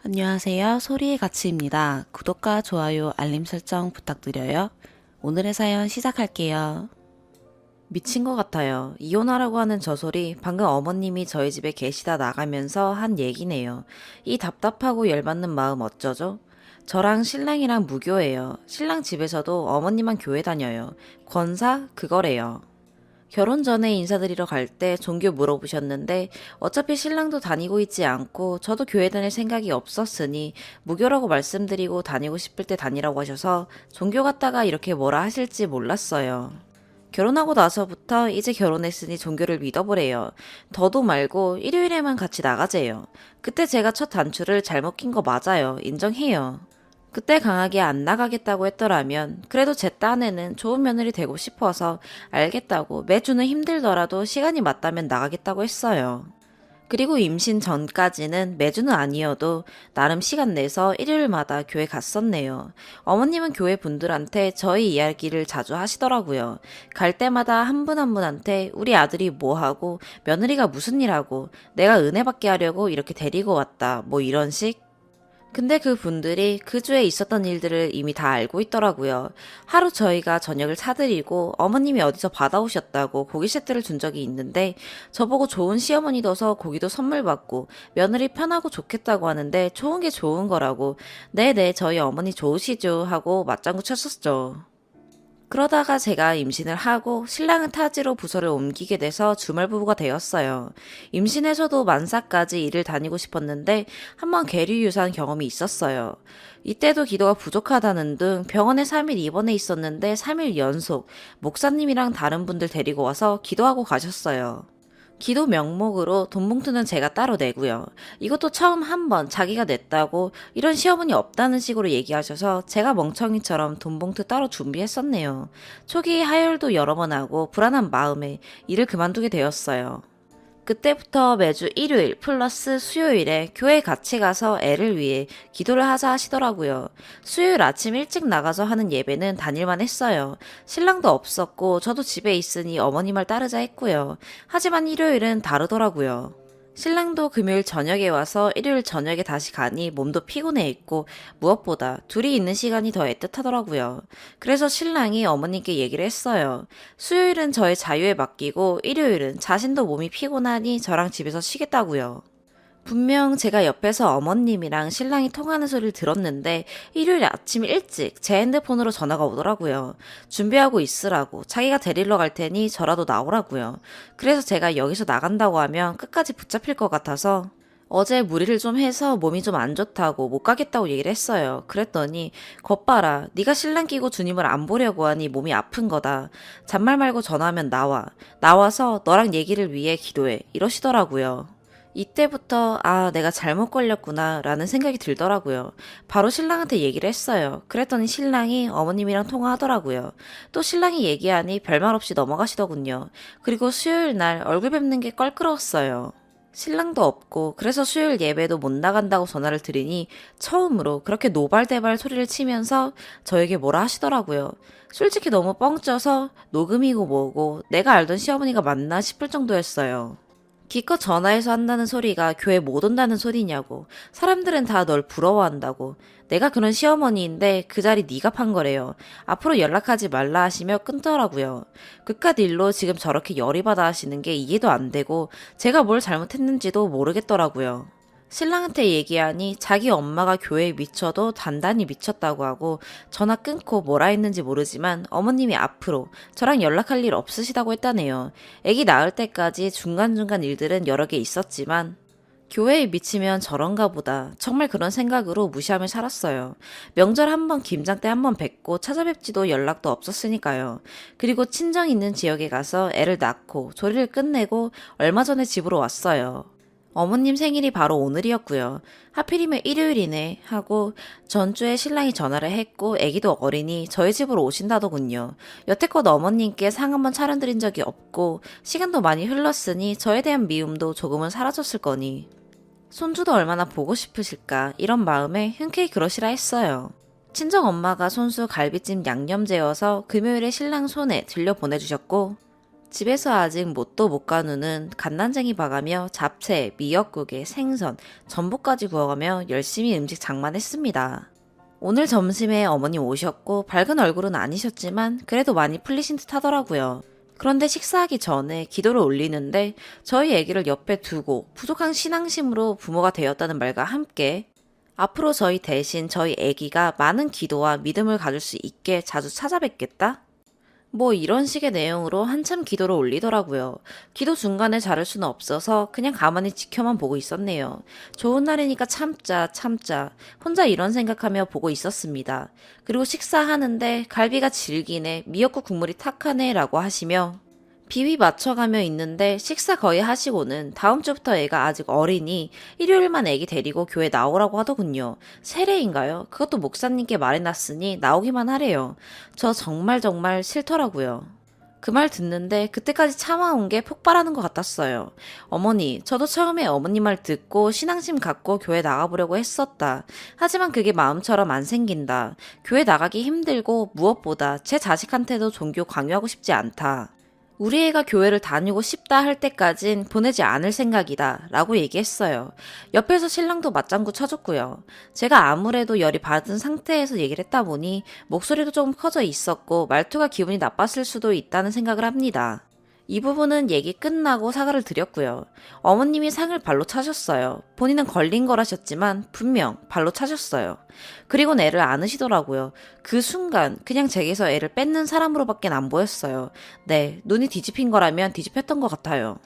안녕하세요. 소리의 가치입니다. 구독과 좋아요, 알림 설정 부탁드려요. 오늘의 사연 시작할게요. 미친 것 같아요. 이혼하라고 하는 저 소리 방금 어머님이 저희 집에 계시다 나가면서 한 얘기네요. 이 답답하고 열받는 마음 어쩌죠? 저랑 신랑이랑 무교예요. 신랑 집에서도 어머님만 교회 다녀요. 권사? 그거래요. 결혼 전에 인사드리러 갈 때 종교 물어보셨는데 어차피 신랑도 다니고 있지 않고 저도 교회 다닐 생각이 없었으니 무교라고 말씀드리고 다니고 싶을 때 다니라고 하셔서 종교 갔다가 이렇게 뭐라 하실지 몰랐어요. 결혼하고 나서부터 이제 결혼했으니 종교를 믿어보래요. 더도 말고 일요일에만 같이 나가재요. 그때 제가 첫 단추를 잘못 낀 거 맞아요. 인정해요. 그때 강하게 안 나가겠다고 했더라면 그래도 제 딴에는 좋은 며느리 되고 싶어서 알겠다고 매주는 힘들더라도 시간이 맞다면 나가겠다고 했어요. 그리고 임신 전까지는 매주는 아니어도 나름 시간 내서 일요일마다 교회 갔었네요. 어머님은 교회 분들한테 저희 이야기를 자주 하시더라고요. 갈 때마다 한 분 한 분한테 우리 아들이 뭐 하고 며느리가 무슨 일 하고 내가 은혜 받게 하려고 이렇게 데리고 왔다 뭐 이런 식. 근데 그 분들이 그 주에 있었던 일들을 이미 다 알고 있더라고요. 하루 저희가 저녁을 사드리고 어머님이 어디서 받아오셨다고 고기 세트를 준 적이 있는데 저보고 좋은 시어머니 둬서 고기도 선물 받고 며느리 편하고 좋겠다고 하는데 좋은 게 좋은 거라고 네네 저희 어머니 좋으시죠 하고 맞장구 쳤었죠. 그러다가 제가 임신을 하고 신랑은 타지로 부서를 옮기게 돼서 주말부부가 되었어요. 임신에서도 만사까지 일을 다니고 싶었는데 한번 계류유산 경험이 있었어요. 이때도 기도가 부족하다는 등 병원에 3일 입원해 있었는데 3일 연속 목사님이랑 다른 분들 데리고 와서 기도하고 가셨어요. 기도 명목으로 돈 봉투는 제가 따로 내고요. 이것도 처음 한 번 자기가 냈다고 이런 시어머니 없다는 식으로 얘기하셔서 제가 멍청이처럼 돈 봉투 따로 준비했었네요. 초기 하혈도 여러 번 하고 불안한 마음에 일을 그만두게 되었어요. 그때부터 매주 일요일 플러스 수요일에 교회 같이 가서 애를 위해 기도를 하자 하시더라고요. 수요일 아침 일찍 나가서 하는 예배는 다닐만 했어요. 신랑도 없었고 저도 집에 있으니 어머니 말 따르자 했고요. 하지만 일요일은 다르더라고요. 신랑도 금요일 저녁에 와서 일요일 저녁에 다시 가니 몸도 피곤해 있고 무엇보다 둘이 있는 시간이 더 애틋하더라고요. 그래서 신랑이 어머님께 얘기를 했어요. 수요일은 저의 자유에 맡기고 일요일은 자신도 몸이 피곤하니 저랑 집에서 쉬겠다고요. 분명 제가 옆에서 어머님이랑 신랑이 통하는 소리를 들었는데 일요일 아침 일찍 제 핸드폰으로 전화가 오더라고요. 준비하고 있으라고 자기가 데리러 갈 테니 저라도 나오라고요. 그래서 제가 여기서 나간다고 하면 끝까지 붙잡힐 것 같아서 어제 무리를 좀 해서 몸이 좀 안 좋다고 못 가겠다고 얘기를 했어요. 그랬더니 겉봐라 네가 신랑 끼고 주님을 안 보려고 하니 몸이 아픈 거다. 잔말 말고 전화하면 나와. 나와서 너랑 얘기를 위해 기도해. 이러시더라고요. 이때부터 내가 잘못 걸렸구나 라는 생각이 들더라고요. 바로 신랑한테 얘기를 했어요. 그랬더니 신랑이 어머님이랑 통화하더라고요. 또 신랑이 얘기하니 별말 없이 넘어가시더군요. 그리고 수요일 날 얼굴 뵙는 게 껄끄러웠어요. 신랑도 없고 그래서 수요일 예배도 못 나간다고 전화를 드리니 처음으로 그렇게 노발대발 소리를 치면서 저에게 뭐라 하시더라고요. 솔직히 너무 뻥쪄서 녹음이고 뭐고 내가 알던 시어머니가 맞나 싶을 정도였어요. 기껏 전화해서 한다는 소리가 교회 못 온다는 소리냐고. 사람들은 다 널 부러워한다고. 내가 그런 시어머니인데 그 자리 네가 판 거래요. 앞으로 연락하지 말라 하시며 끊더라고요. 그깟 일로 지금 저렇게 열이 받아 하시는 게 이해도 안 되고 제가 뭘 잘못했는지도 모르겠더라고요. 신랑한테 얘기하니 자기 엄마가 교회에 미쳐도 단단히 미쳤다고 하고 전화 끊고 뭐라 했는지 모르지만 어머님이 앞으로 저랑 연락할 일 없으시다고 했다네요. 아기 낳을 때까지 중간중간 일들은 여러 개 있었지만 교회에 미치면 저런가 보다. 정말 그런 생각으로 무시하며 살았어요. 명절 한 번 김장 때 한 번 뵙고 찾아뵙지도 연락도 없었으니까요. 그리고 친정 있는 지역에 가서 애를 낳고 조리를 끝내고 얼마 전에 집으로 왔어요. 어머님 생일이 바로 오늘이었고요. 하필이면 일요일이네 하고 전주에 신랑이 전화를 했고 애기도 어리니 저희 집으로 오신다더군요. 여태껏 어머님께 상 한번 차려드린 적이 없고 시간도 많이 흘렀으니 저에 대한 미움도 조금은 사라졌을 거니 손주도 얼마나 보고 싶으실까 이런 마음에 흔쾌히 그러시라 했어요. 친정엄마가 손수 갈비찜 양념 재워서 금요일에 신랑 손에 들려 보내주셨고 집에서 아직 뭣도 못 가누는 갓난쟁이 봐가며 잡채, 미역국에 생선, 전복까지 구워가며 열심히 음식 장만했습니다. 오늘 점심에 어머님 오셨고 밝은 얼굴은 아니셨지만 그래도 많이 풀리신 듯 하더라고요. 그런데 식사하기 전에 기도를 올리는데 저희 아기를 옆에 두고 부족한 신앙심으로 부모가 되었다는 말과 함께 앞으로 저희 대신 저희 아기가 많은 기도와 믿음을 가질 수 있게 자주 찾아뵙겠다? 뭐 이런 식의 내용으로 한참 기도를 올리더라고요. 기도 중간에 자를 수는 없어서 그냥 가만히 지켜만 보고 있었네요. 좋은 날이니까 참자, 참자. 혼자 이런 생각하며 보고 있었습니다. 그리고 식사하는데 갈비가 질기네, 미역국 국물이 탁하네 라고 하시며 비위 맞춰가며 있는데 식사 거의 하시고는 다음 주부터 애가 아직 어리니 일요일만 애기 데리고 교회 나오라고 하더군요. 세례인가요? 그것도 목사님께 말해놨으니 나오기만 하래요. 저 정말 싫더라고요. 그 말 듣는데 그때까지 참아온 게 폭발하는 것 같았어요. 어머니, 저도 처음에 어머니 말 듣고 신앙심 갖고 교회 나가보려고 했었다. 하지만 그게 마음처럼 안 생긴다. 교회 나가기 힘들고 무엇보다 제 자식한테도 종교 강요하고 싶지 않다. 우리 애가 교회를 다니고 싶다 할 때까진 보내지 않을 생각이다 라고 얘기했어요. 옆에서 신랑도 맞장구 쳐줬고요. 제가 아무래도 열이 받은 상태에서 얘기를 했다 보니 목소리도 조금 커져 있었고 말투가 기분이 나빴을 수도 있다는 생각을 합니다. 이 부분은 얘기 끝나고 사과를 드렸고요. 어머님이 상을 발로 차셨어요. 본인은 걸린 거라셨지만 분명 발로 차셨어요. 그리고는 애를 안으시더라고요. 그 순간 그냥 제게서 애를 뺏는 사람으로밖엔 안 보였어요. 네, 눈이 뒤집힌 거라면 뒤집혔던 것 같아요.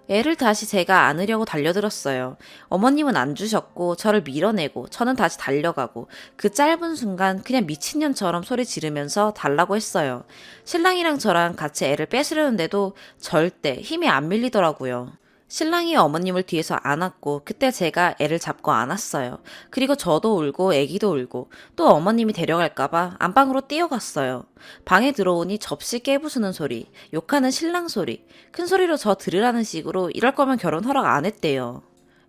애를 다시 제가 안으려고 달려들었어요. 어머님은 안 주셨고 저를 밀어내고 저는 다시 달려가고 그 짧은 순간 그냥 미친년처럼 소리 지르면서 달라고 했어요. 신랑이랑 저랑 같이 애를 뺏으려는데도 절대 힘이 안 밀리더라고요. 신랑이 어머님을 뒤에서 안았고 그때 제가 애를 잡고 안았어요. 그리고 저도 울고 애기도 울고 또 어머님이 데려갈까봐 안방으로 뛰어갔어요. 방에 들어오니 접시 깨부수는 소리, 욕하는 신랑 소리, 큰 소리로 저 들으라는 식으로 이럴 거면 결혼 허락 안 했대요.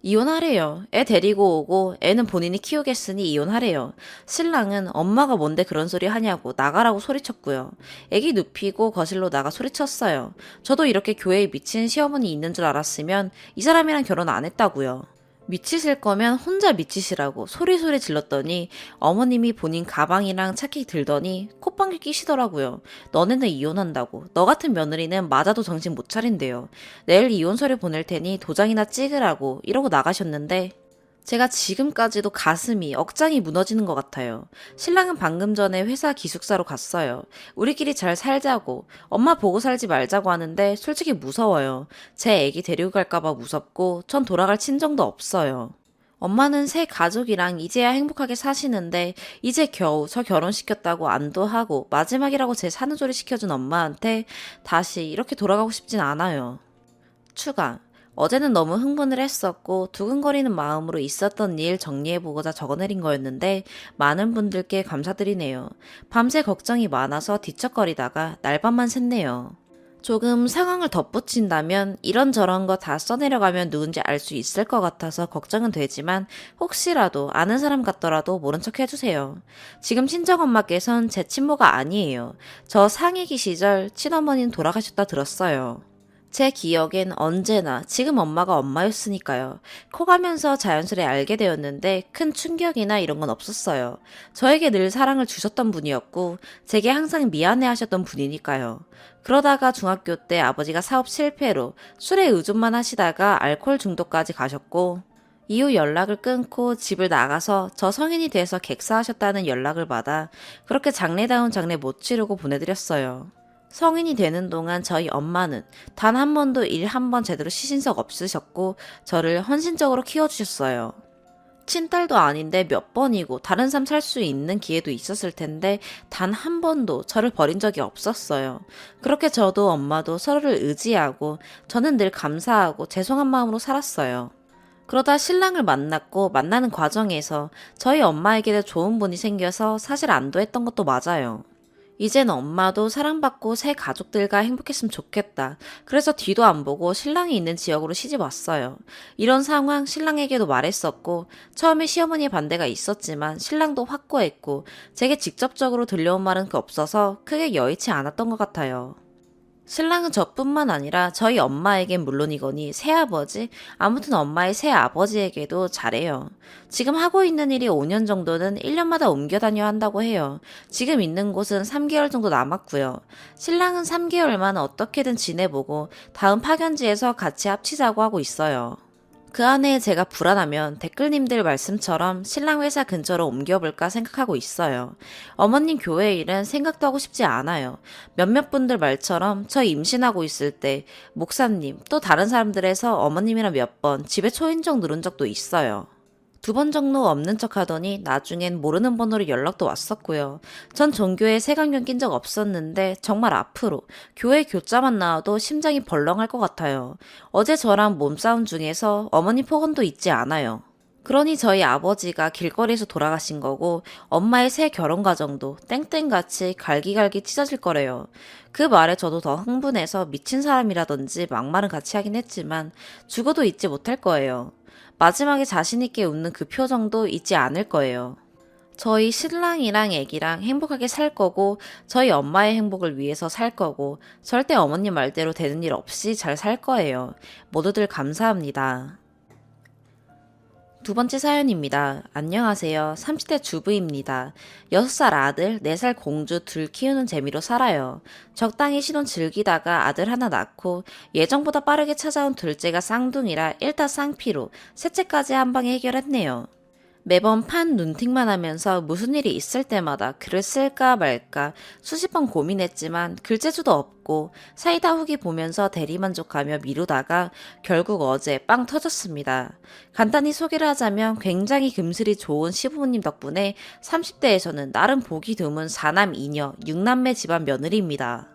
이혼하래요. 애 데리고 오고 애는 본인이 키우겠으니 이혼하래요. 신랑은 엄마가 뭔데 그런 소리 하냐고 나가라고 소리쳤고요. 애기 눕히고 거실로 나가 소리쳤어요. 저도 이렇게 교회에 미친 시어머니 있는 줄 알았으면 이 사람이랑 결혼 안 했다고요. 미치실 거면 혼자 미치시라고 소리소리 질렀더니 어머님이 본인 가방이랑 차키 들더니 콧방귀 끼시더라고요. 너네는 이혼한다고. 너 같은 며느리는 맞아도 정신 못 차린대요. 내일 이혼서류 보낼 테니 도장이나 찍으라고 이러고 나가셨는데 제가 지금까지도 가슴이 억장이 무너지는 것 같아요. 신랑은 방금 전에 회사 기숙사로 갔어요. 우리끼리 잘 살자고 엄마 보고 살지 말자고 하는데 솔직히 무서워요. 제 애기 데리고 갈까봐 무섭고 전 돌아갈 친정도 없어요. 엄마는 새 가족이랑 이제야 행복하게 사시는데 이제 겨우 저 결혼시켰다고 안도하고 마지막이라고 제 산후조리 시켜준 엄마한테 다시 이렇게 돌아가고 싶진 않아요. 추가. 어제는 너무 흥분을 했었고 두근거리는 마음으로 있었던 일 정리해보고자 적어내린 거였는데 많은 분들께 감사드리네요. 밤새 걱정이 많아서 뒤척거리다가 날밤만 샜네요. 조금 상황을 덧붙인다면 이런저런 거 다 써내려가면 누군지 알 수 있을 것 같아서 걱정은 되지만 혹시라도 아는 사람 같더라도 모른 척 해주세요. 지금 친정엄마께선 제 친모가 아니에요. 저 상해기 시절 친어머니는 돌아가셨다 들었어요. 제 기억엔 언제나 지금 엄마가 엄마였으니까요. 커가면서 자연스레 알게 되었는데 큰 충격이나 이런 건 없었어요. 저에게 늘 사랑을 주셨던 분이었고 제게 항상 미안해 하셨던 분이니까요. 그러다가 중학교 때 아버지가 사업 실패로 술에 의존만 하시다가 알코올 중독까지 가셨고 이후 연락을 끊고 집을 나가서 저 성인이 돼서 객사하셨다는 연락을 받아 그렇게 장래다운 장래 못 치르고 보내드렸어요. 성인이 되는 동안 저희 엄마는 단 한 번도 일 한 번 제대로 쉬신 적 없으셨고 저를 헌신적으로 키워주셨어요. 친딸도 아닌데 몇 번이고 다른 삶 살 수 있는 기회도 있었을 텐데 단 한 번도 저를 버린 적이 없었어요. 그렇게 저도 엄마도 서로를 의지하고 저는 늘 감사하고 죄송한 마음으로 살았어요. 그러다 신랑을 만났고 만나는 과정에서 저희 엄마에게도 좋은 분이 생겨서 사실 안도했던 것도 맞아요. 이젠 엄마도 사랑받고 새 가족들과 행복했으면 좋겠다. 그래서 뒤도 안 보고 신랑이 있는 지역으로 시집 왔어요. 이런 상황 신랑에게도 말했었고 처음에 시어머니의 반대가 있었지만 신랑도 확고했고 제게 직접적으로 들려온 말은 없어서 크게 여의치 않았던 것 같아요. 신랑은 저뿐만 아니라 저희 엄마에겐 물론이거니 새아버지, 아무튼 엄마의 새아버지에게도 잘해요. 지금 하고 있는 일이 5년 정도는 1년마다 옮겨 다녀야 한다고 해요. 지금 있는 곳은 3개월 정도 남았고요. 신랑은 3개월만 어떻게든 지내보고 다음 파견지에서 같이 합치자고 하고 있어요. 그 안에 제가 불안하면 댓글님들 말씀처럼 신랑 회사 근처로 옮겨볼까 생각하고 있어요. 어머님 교회 일은 생각도 하고 싶지 않아요. 몇몇 분들 말처럼 저 임신하고 있을 때 목사님 또 다른 사람들에서 어머님이랑 몇 번 집에 초인종 누른 적도 있어요. 2번 정도 없는 척 하더니 나중엔 모르는 번호로 연락도 왔었고요. 전 종교에 색안경 낀 적 없었는데 정말 앞으로 교회 교자만 나와도 심장이 벌렁할 것 같아요. 어제 저랑 몸싸움 중에서 어머니 폭언도 잊지 않아요. 그러니 저희 아버지가 길거리에서 돌아가신 거고 엄마의 새 결혼 과정도 땡땡같이 갈기갈기 찢어질 거래요. 그 말에 저도 더 흥분해서 미친 사람이라든지 막말은 같이 하긴 했지만 죽어도 잊지 못할 거예요. 마지막에 자신있게 웃는 그 표정도 잊지 않을 거예요. 저희 신랑이랑 애기랑 행복하게 살 거고 저희 엄마의 행복을 위해서 살 거고 절대 어머님 말대로 되는 일 없이 잘 살 거예요. 모두들 감사합니다. 2번째 사연입니다. 안녕하세요. 30대 주부입니다. 6살 아들, 4살 공주 둘 키우는 재미로 살아요. 적당히 신혼 즐기다가 아들 하나 낳고 예정보다 빠르게 찾아온 둘째가 쌍둥이라 일타쌍피로 셋째까지 한 방에 해결했네요. 매번 판 눈팅만 하면서 무슨 일이 있을 때마다 글을 쓸까 말까 수십 번 고민했지만 글재주도 없고 사이다 후기 보면서 대리만족하며 미루다가 결국 어제 빵 터졌습니다. 간단히 소개를 하자면 굉장히 금슬이 좋은 시부모님 덕분에 30대에서는 나름 보기 드문 4남 2녀 6남매 집안 며느리입니다.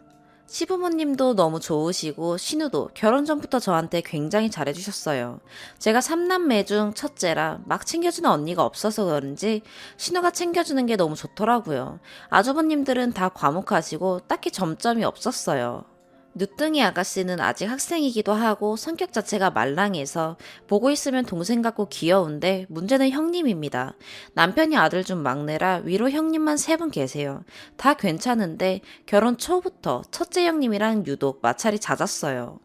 시부모님도 너무 좋으시고 신우도 결혼 전부터 저한테 굉장히 잘해주셨어요. 제가 3남매 중 첫째라 막 챙겨주는 언니가 없어서 그런지 신우가 챙겨주는 게 너무 좋더라고요. 아주버님들은 다 과묵하시고 딱히 점점이 없었어요. 늦둥이 아가씨는 아직 학생이기도 하고 성격 자체가 말랑해서 보고 있으면 동생 같고 귀여운데 문제는 형님입니다. 남편이 아들 중 막내라 위로 형님만 3분 계세요. 다 괜찮은데 결혼 초부터 첫째 형님이랑 유독 마찰이 잦았어요.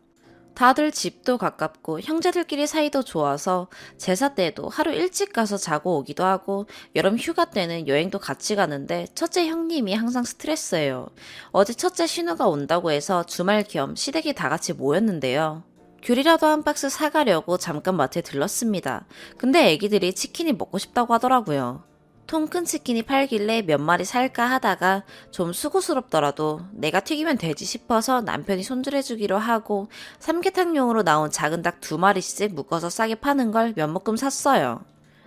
다들 집도 가깝고 형제들끼리 사이도 좋아서 제사 때도 하루 일찍 가서 자고 오기도 하고 여름 휴가 때는 여행도 같이 가는데 첫째 형님이 항상 스트레스예요. 어제 첫째 신우가 온다고 해서 주말 겸 시댁이 다 같이 모였는데요. 귤이라도 한 박스 사가려고 잠깐 마트에 들렀습니다. 근데 애기들이 치킨이 먹고 싶다고 하더라고요. 통 큰 치킨이 팔길래 몇 마리 살까 하다가 좀 수고스럽더라도 내가 튀기면 되지 싶어서 남편이 손질해주기로 하고 삼계탕용으로 나온 작은 닭 2마리씩 묶어서 싸게 파는 걸 몇 묶음 샀어요.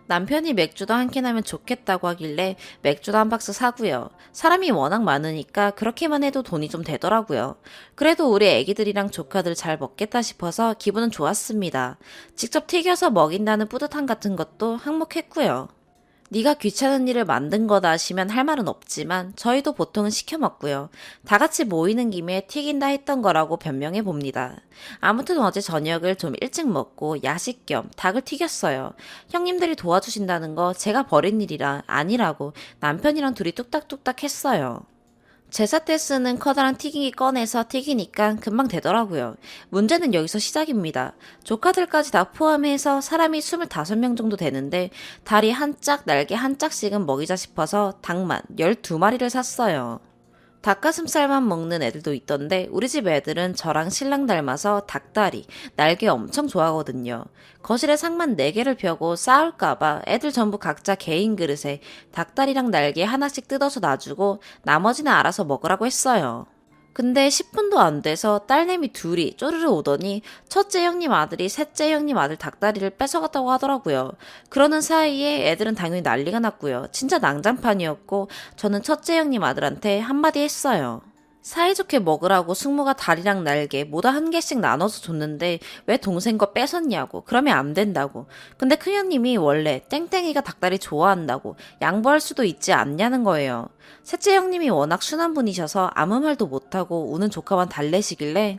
남편이 맥주도 한 캔 하면 좋겠다고 하길래 맥주도 한 박스 사고요. 사람이 워낙 많으니까 그렇게만 해도 돈이 좀 되더라고요. 그래도 우리 애기들이랑 조카들 잘 먹겠다 싶어서 기분은 좋았습니다. 직접 튀겨서 먹인다는 뿌듯함 같은 것도 항목했고요. 네가 귀찮은 일을 만든 거다 하시면 할 말은 없지만 저희도 보통은 시켜 먹고요. 다 같이 모이는 김에 튀긴다 했던 거라고 변명해 봅니다. 아무튼 어제 저녁을 좀 일찍 먹고 야식 겸 닭을 튀겼어요. 형님들이 도와주신다는 거 제가 버린 일이라 아니라고 남편이랑 둘이 뚝딱뚝딱 했어요. 제사 때 쓰는 커다란 튀김기 꺼내서 튀기니까 금방 되더라고요. 문제는 여기서 시작입니다. 조카들까지 다 포함해서 사람이 25명 정도 되는데 다리 한 짝, 날개 한 짝씩은 먹이자 싶어서 닭만 12마리를 샀어요. 닭가슴살만 먹는 애들도 있던데 우리 집 애들은 저랑 신랑 닮아서 닭다리, 날개 엄청 좋아하거든요. 거실에 상만 4개를 펴고 싸울까봐 애들 전부 각자 개인 그릇에 닭다리랑 날개 하나씩 뜯어서 놔주고 나머지는 알아서 먹으라고 했어요. 근데 10분도 안 돼서 딸내미 둘이 쪼르르 오더니 첫째 형님 아들이 셋째 형님 아들 닭다리를 뺏어갔다고 하더라고요. 그러는 사이에 애들은 당연히 난리가 났고요. 진짜 난장판이었고 저는 첫째 형님 아들한테 한마디 했어요. 사이좋게 먹으라고 숙모가 다리랑 날개 모두 한 개씩 나눠서 줬는데 왜 동생 거 뺏었냐고. 그러면 안 된다고. 근데 큰형님이 원래 땡땡이가 닭다리 좋아한다고 양보할 수도 있지 않냐는 거예요. 셋째 형님이 워낙 순한 분이셔서 아무 말도 못하고 우는 조카만 달래시길래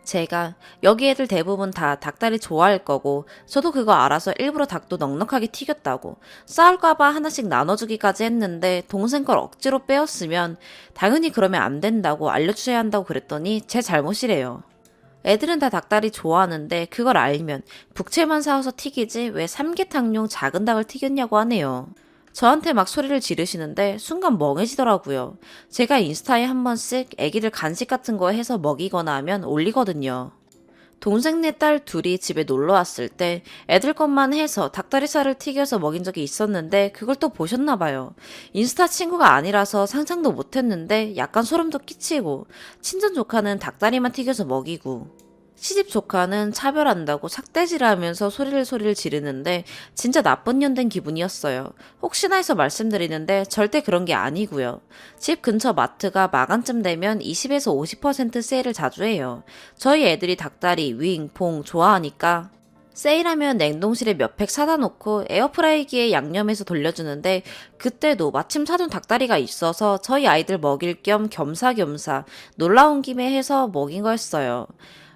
제가 여기 애들 대부분 다 닭다리 좋아할 거고 저도 그거 알아서 일부러 닭도 넉넉하게 튀겼다고 싸울까봐 하나씩 나눠주기까지 했는데 동생 걸 억지로 빼었으면 당연히 그러면 안 된다고 알려주셔야 한다고 그랬더니 제 잘못이래요. 애들은 다 닭다리 좋아하는데 그걸 알면 북채만 사와서 튀기지 왜 삼계탕용 작은 닭을 튀겼냐고 하네요. 저한테 막 소리를 지르시는데 순간 멍해지더라고요. 제가 인스타에 한 번씩 애기들 간식 같은 거 해서 먹이거나 하면 올리거든요. 동생네 딸 둘이 집에 놀러 왔을 때 애들 것만 해서 닭다리살을 튀겨서 먹인 적이 있었는데 그걸 또 보셨나 봐요. 인스타 친구가 아니라서 상상도 못했는데 약간 소름도 끼치고 친전 조카는 닭다리만 튀겨서 먹이고 시집 조카는 차별한다고 삭대질하면서 소리를 지르는데 진짜 나쁜 년 된 기분이었어요. 혹시나 해서 말씀드리는데 절대 그런 게 아니고요. 집 근처 마트가 마감쯤 되면 20에서 50% 세일을 자주 해요. 저희 애들이 닭다리, 윙, 봉 좋아하니까 세일하면 냉동실에 몇 팩 사다 놓고 에어프라이기에 양념해서 돌려주는데 그때도 마침 사둔 닭다리가 있어서 저희 아이들 먹일 겸 겸사겸사 놀라운 김에 해서 먹인 거였어요.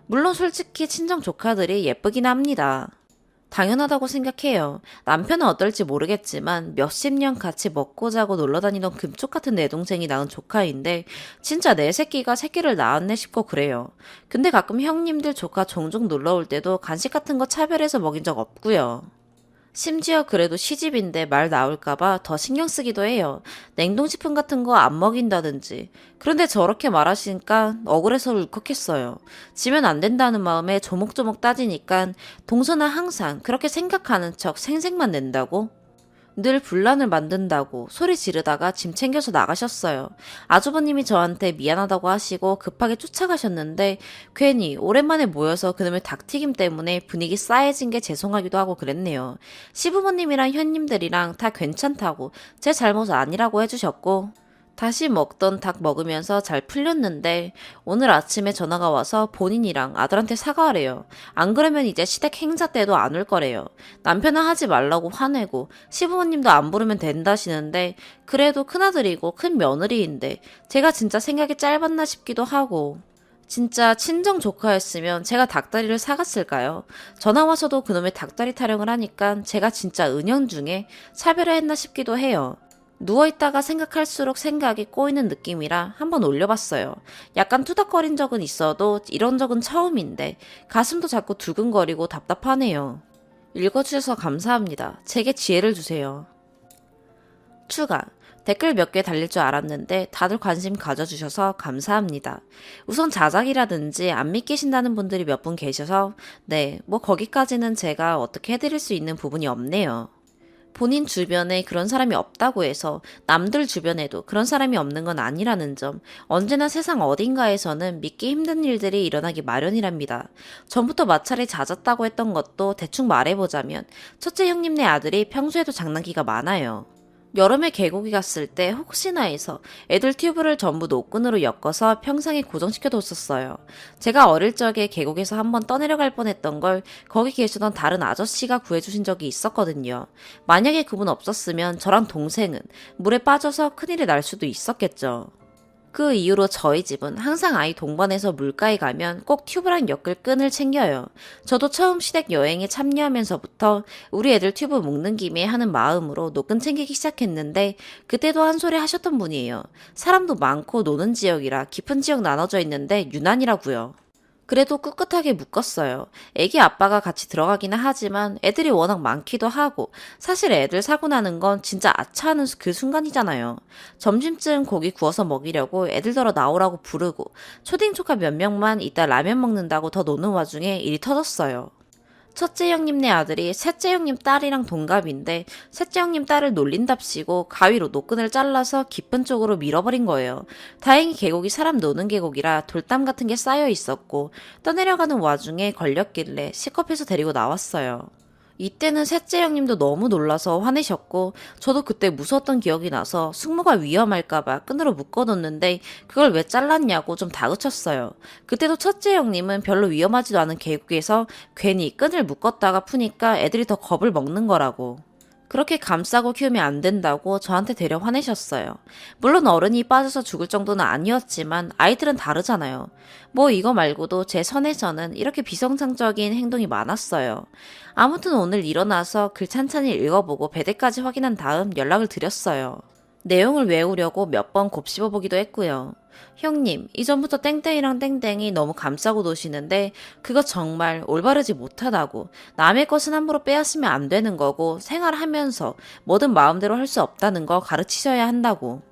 물론 솔직히 친정 조카들이 예쁘긴 합니다. 당연하다고 생각해요. 남편은 어떨지 모르겠지만 몇십 년 같이 먹고 자고 놀러 다니던 금쪽 같은 내 동생이 낳은 조카인데 진짜 내 새끼가 새끼를 낳았네 싶고 그래요. 근데 가끔 형님들 조카 종종 놀러 올 때도 간식 같은 거 차별해서 먹인 적 없고요. 심지어 그래도 시집인데 말 나올까봐 더 신경 쓰기도 해요. 냉동식품 같은 거 안 먹인다든지. 그런데 저렇게 말하시니까 억울해서 울컥했어요. 지면 안 된다는 마음에 조목조목 따지니까 동서는 항상 그렇게 생각하는 척 생색만 낸다고? 늘 분란을 만든다고 소리 지르다가 짐 챙겨서 나가셨어요. 아주버님이 저한테 미안하다고 하시고 급하게 쫓아가셨는데 괜히 오랜만에 모여서 그놈의 닭튀김 때문에 분위기 싸해진 게 죄송하기도 하고 그랬네요. 시부모님이랑 현님들이랑 다 괜찮다고 제 잘못 아니라고 해주셨고 다시 먹던 닭 먹으면서 잘 풀렸는데 오늘 아침에 전화가 와서 본인이랑 아들한테 사과하래요. 안 그러면 이제 시댁 행사 때도 안 올 거래요. 남편은 하지 말라고 화내고 시부모님도 안 부르면 된다시는데 그래도 큰아들이고 큰 며느리인데 제가 진짜 생각이 짧았나 싶기도 하고 진짜 친정 조카였으면 제가 닭다리를 사갔을까요? 전화 와서도 그놈의 닭다리 타령을 하니까 제가 진짜 은연중에 차별을 했나 싶기도 해요. 누워있다가 생각할수록 생각이 꼬이는 느낌이라 한번 올려봤어요. 약간 투닥거린 적은 있어도 이런 적은 처음인데 가슴도 자꾸 두근거리고 답답하네요. 읽어주셔서 감사합니다. 제게 지혜를 주세요. 추가. 댓글 몇 개 달릴 줄 알았는데 다들 관심 가져주셔서 감사합니다. 우선 자작이라든지 안 믿기신다는 분들이 몇 분 계셔서 네, 뭐 거기까지는 제가 어떻게 해드릴 수 있는 부분이 없네요. 본인 주변에 그런 사람이 없다고 해서 남들 주변에도 그런 사람이 없는 건 아니라는 점, 언제나 세상 어딘가에서는 믿기 힘든 일들이 일어나기 마련이랍니다. 전부터 마찰이 잦았다고 했던 것도 대충 말해보자면 첫째 형님네 아들이 평소에도 장난기가 많아요. 여름에 계곡에 갔을 때 혹시나 해서 애들 튜브를 전부 노끈으로 엮어서 평상에 고정시켜 뒀었어요. 제가 어릴 적에 계곡에서 한번 떠내려갈 뻔했던 걸 거기 계시던 다른 아저씨가 구해주신 적이 있었거든요. 만약에 그분 없었으면 저랑 동생은 물에 빠져서 큰일이 날 수도 있었겠죠. 그 이후로 저희 집은 항상 아이 동반해서 물가에 가면 꼭 튜브랑 엮을 끈을 챙겨요. 저도 처음 시댁 여행에 참여하면서부터 우리 애들 튜브 묶는 김에 하는 마음으로 노끈 챙기기 시작했는데 그때도 한 소리 하셨던 분이에요. 사람도 많고 노는 지역이라 깊은 지역 나눠져 있는데 유난이라고요. 그래도 꿋꿋하게 묶었어요. 애기 아빠가 같이 들어가기는 하지만 애들이 워낙 많기도 하고 사실 애들 사고 나는 건 진짜 아차하는 그 순간이잖아요. 점심쯤 고기 구워서 먹이려고 애들더러 나오라고 부르고 초딩 조카 몇 명만 이따 라면 먹는다고 더 노는 와중에 일이 터졌어요. 첫째 형님네 아들이 셋째 형님 딸이랑 동갑인데 셋째 형님 딸을 놀린답시고 가위로 노끈을 잘라서 깊은 쪽으로 밀어버린 거예요. 다행히 계곡이 사람 노는 계곡이라 돌담 같은 게 쌓여 있었고 떠내려가는 와중에 걸렸길래 시컵해서 데리고 나왔어요. 이때는 셋째 형님도 너무 놀라서 화내셨고 저도 그때 무서웠던 기억이 나서 숙모가 위험할까봐 끈으로 묶어뒀는데 그걸 왜 잘랐냐고 좀 다그쳤어요. 그때도 첫째 형님은 별로 위험하지도 않은 계곡에서 괜히 끈을 묶었다가 푸니까 애들이 더 겁을 먹는 거라고. 그렇게 감싸고 키우면 안 된다고 저한테 되려 화내셨어요. 물론 어른이 빠져서 죽을 정도는 아니었지만 아이들은 다르잖아요. 뭐 이거 말고도 제 선에서는 이렇게 비성장적인 행동이 많았어요. 아무튼 오늘 일어나서 글 찬찬히 읽어보고 배대까지 확인한 다음 연락을 드렸어요. 내용을 외우려고 몇 번 곱씹어 보기도 했고요. 형님, 이전부터 땡땡이랑 땡땡이 너무 감싸고 노시는데 그거 정말 올바르지 못하다고. 남의 것은 함부로 빼앗으면 안 되는 거고 생활하면서 뭐든 마음대로 할 수 없다는 거 가르치셔야 한다고.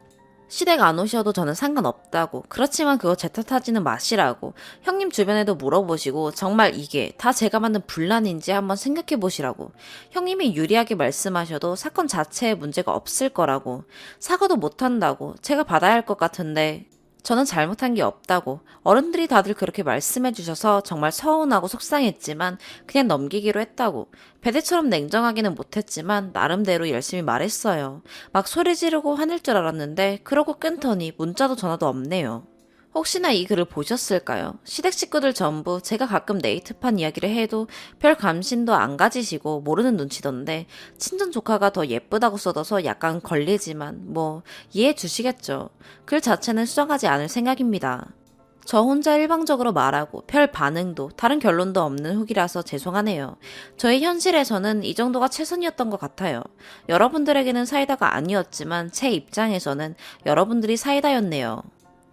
시댁 안 오셔도 저는 상관없다고. 그렇지만 그거 제 탓하지는 마시라고. 형님 주변에도 물어보시고 정말 이게 다 제가 만든 분란인지 한번 생각해 보시라고. 형님이 유리하게 말씀하셔도 사건 자체에 문제가 없을 거라고. 사과도 못한다고. 제가 받아야 할 것 같은데 저는 잘못한 게 없다고. 어른들이 다들 그렇게 말씀해 주셔서 정말 서운하고 속상했지만 그냥 넘기기로 했다고. 배대처럼 냉정하기는 못했지만 나름대로 열심히 말했어요. 막 소리 지르고 화낼 줄 알았는데 그러고 끊더니 문자도 전화도 없네요. 혹시나 이 글을 보셨을까요? 시댁 식구들 전부 제가 가끔 네이트판 이야기를 해도 별 감심도 안 가지시고 모르는 눈치던데 친정 조카가 더 예쁘다고 써둬서 약간 걸리지만 뭐 이해해 주시겠죠. 글 자체는 수정하지 않을 생각입니다. 저 혼자 일방적으로 말하고 별 반응도 다른 결론도 없는 후기라서 죄송하네요. 저희 현실에서는 이 정도가 최선이었던 것 같아요. 여러분들에게는 사이다가 아니었지만 제 입장에서는 여러분들이 사이다였네요.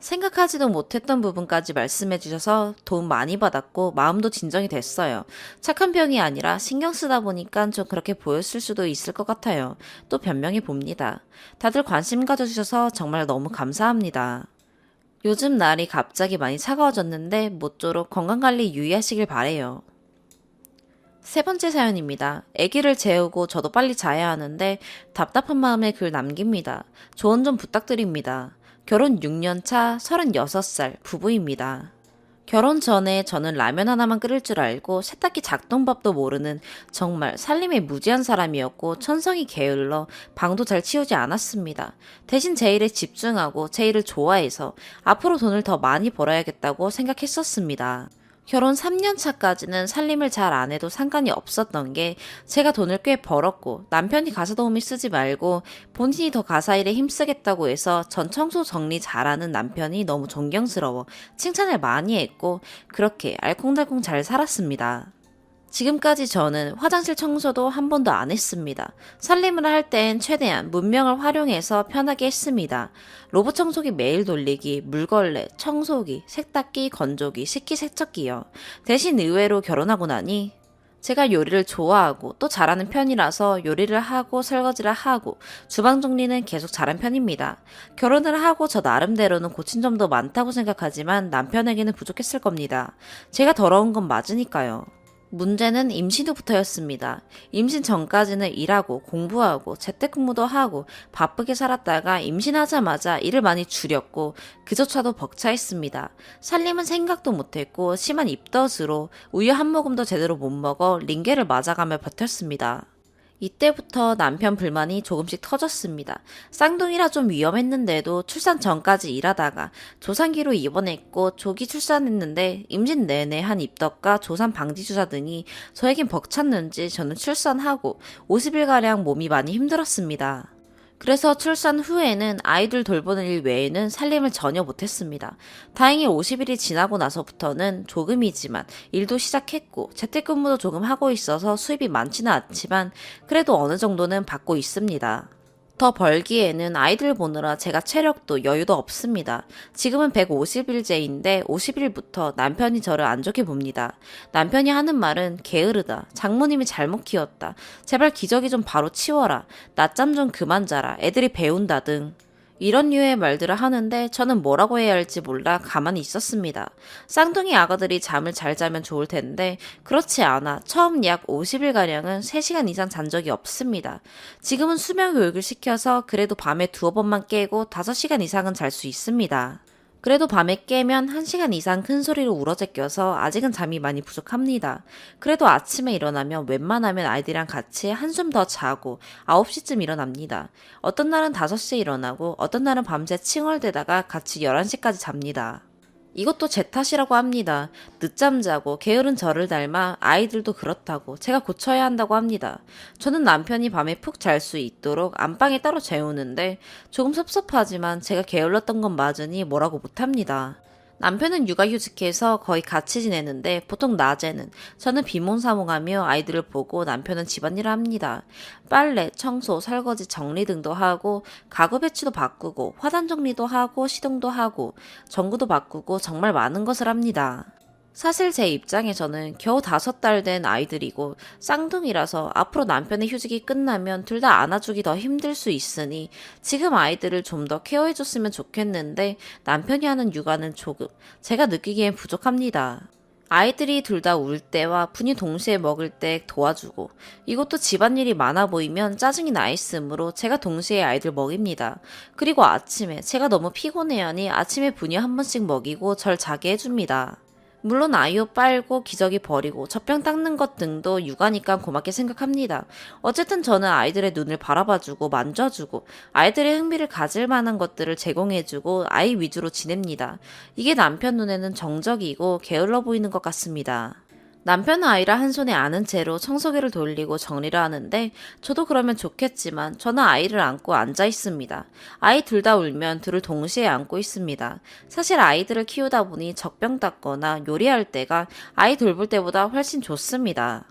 생각하지도 못했던 부분까지 말씀해 주셔서 도움 많이 받았고 마음도 진정이 됐어요. 착한 병이 아니라 신경 쓰다 보니까 좀 그렇게 보였을 수도 있을 것 같아요. 또 변명해 봅니다. 다들 관심 가져주셔서 정말 너무 감사합니다. 요즘 날이 갑자기 많이 차가워졌는데 모쪼록 건강관리 유의하시길 바래요. 세 번째 사연입니다. 아기를 재우고 저도 빨리 자야 하는데 답답한 마음에 글 남깁니다. 조언 좀 부탁드립니다. 결혼 6년 차 36살 부부입니다. 결혼 전에 저는 라면 하나만 끓일 줄 알고 세탁기 작동법도 모르는 정말 살림에 무지한 사람이었고 천성이 게을러 방도 잘 치우지 않았습니다. 대신 제 일에 집중하고 제 일을 좋아해서 앞으로 돈을 더 많이 벌어야겠다고 생각했었습니다. 결혼 3년 차까지는 살림을 잘 안 해도 상관이 없었던 게 제가 돈을 꽤 벌었고 남편이 가사 도우미 쓰지 말고 본인이 더 가사 일에 힘쓰겠다고 해서 전 청소 정리 잘하는 남편이 너무 존경스러워 칭찬을 많이 했고 그렇게 알콩달콩 잘 살았습니다. 지금까지 저는 화장실 청소도 한 번도 안 했습니다. 살림을 할 땐 최대한 문명을 활용해서 편하게 했습니다. 로봇 청소기 매일 돌리기, 물걸레, 청소기, 세탁기, 건조기, 식기세척기요. 대신 의외로 결혼하고 나니 제가 요리를 좋아하고 또 잘하는 편이라서 요리를 하고 설거지를 하고 주방 정리는 계속 잘한 편입니다. 결혼을 하고 저 나름대로는 고친 점도 많다고 생각하지만 남편에게는 부족했을 겁니다. 제가 더러운 건 맞으니까요. 문제는 임신 후부터였습니다. 임신 전까지는 일하고 공부하고 재택근무도 하고 바쁘게 살았다가 임신하자마자 일을 많이 줄였고 그조차도 벅차했습니다. 살림은 생각도 못했고 심한 입덧으로 우유 한 모금도 제대로 못 먹어 링게를 맞아가며 버텼습니다. 이때부터 남편 불만이 조금씩 터졌습니다. 쌍둥이라 좀 위험했는데도 출산 전까지 일하다가 조산기로 입원했고 조기 출산했는데 임신 내내 한 입덧과 조산 방지 주사 등이 저에겐 벅찼는지 저는 출산하고 50일가량 몸이 많이 힘들었습니다. 그래서 출산 후에는 아이들 돌보는 일 외에는 살림을 전혀 못했습니다. 다행히 50일이 지나고 나서부터는 조금이지만 일도 시작했고 재택근무도 조금 하고 있어서 수입이 많지는 않지만 그래도 어느 정도는 받고 있습니다. 더 벌기에는 아이들 보느라 제가 체력도 여유도 없습니다. 지금은 150일째인데 50일부터 남편이 저를 안 좋게 봅니다. 남편이 하는 말은 게으르다. 장모님이 잘못 키웠다. 제발 기저귀 좀 바로 치워라. 낮잠 좀 그만 자라. 애들이 배운다 등. 이런 류의 말들을 하는데 저는 뭐라고 해야 할지 몰라 가만히 있었습니다. 쌍둥이 아가들이 잠을 잘 자면 좋을 텐데 그렇지 않아 처음 약 50일가량은 3시간 이상 잔 적이 없습니다. 지금은 수면 교육을 시켜서 그래도 밤에 2번만 깨고 5시간 이상은 잘 수 있습니다. 그래도 밤에 깨면 1시간 이상 큰 소리로 울어제껴서 아직은 잠이 많이 부족합니다. 그래도 아침에 일어나면 웬만하면 아이들이랑 같이 한숨 더 자고 9시쯤 일어납니다. 어떤 날은 5시에 일어나고 어떤 날은 밤새 칭얼대다가 같이 11시까지 잡니다. 이것도 제 탓이라고 합니다. 늦잠 자고 게으른 저를 닮아 아이들도 그렇다고 제가 고쳐야 한다고 합니다. 저는 남편이 밤에 푹 잘 수 있도록 안방에 따로 재우는데 조금 섭섭하지만 제가 게을렀던 건 맞으니 뭐라고 못합니다. 남편은 육아휴직해서 거의 같이 지내는데 보통 낮에는 저는 비몽사몽하며 아이들을 보고 남편은 집안일을 합니다. 빨래, 청소, 설거지, 정리 등도 하고 가구 배치도 바꾸고 화단 정리도 하고 시동도 하고 전구도 바꾸고 정말 많은 것을 합니다. 사실 제 입장에서는 겨우 5달 된 아이들이고 쌍둥이라서 앞으로 남편의 휴직이 끝나면 둘 다 안아주기 더 힘들 수 있으니 지금 아이들을 좀 더 케어해줬으면 좋겠는데 남편이 하는 육아는 조금 제가 느끼기엔 부족합니다. 아이들이 둘 다 울 때와 분이 동시에 먹을 때 도와주고 이것도 집안일이 많아 보이면 짜증이 나 있으므로 제가 동시에 아이들 먹입니다. 그리고 아침에 제가 너무 피곤해하니 아침에 분이 한 번씩 먹이고 절 자게 해줍니다. 물론 아이옷 빨고 기저귀 버리고 젖병 닦는 것 등도 육아니까 고맙게 생각합니다. 어쨌든 저는 아이들의 눈을 바라봐주고 만져주고 아이들의 흥미를 가질 만한 것들을 제공해주고 아이 위주로 지냅니다. 이게 남편 눈에는 정적이고 게을러 보이는 것 같습니다. 남편은 아이를 한 손에 안은 채로 청소기를 돌리고 정리를 하는데 저도 그러면 좋겠지만 저는 아이를 안고 앉아 있습니다. 아이 둘 다 울면 둘을 동시에 안고 있습니다. 사실 아이들을 키우다 보니 젖병 닦거나 요리할 때가 아이 돌볼 때보다 훨씬 좋습니다.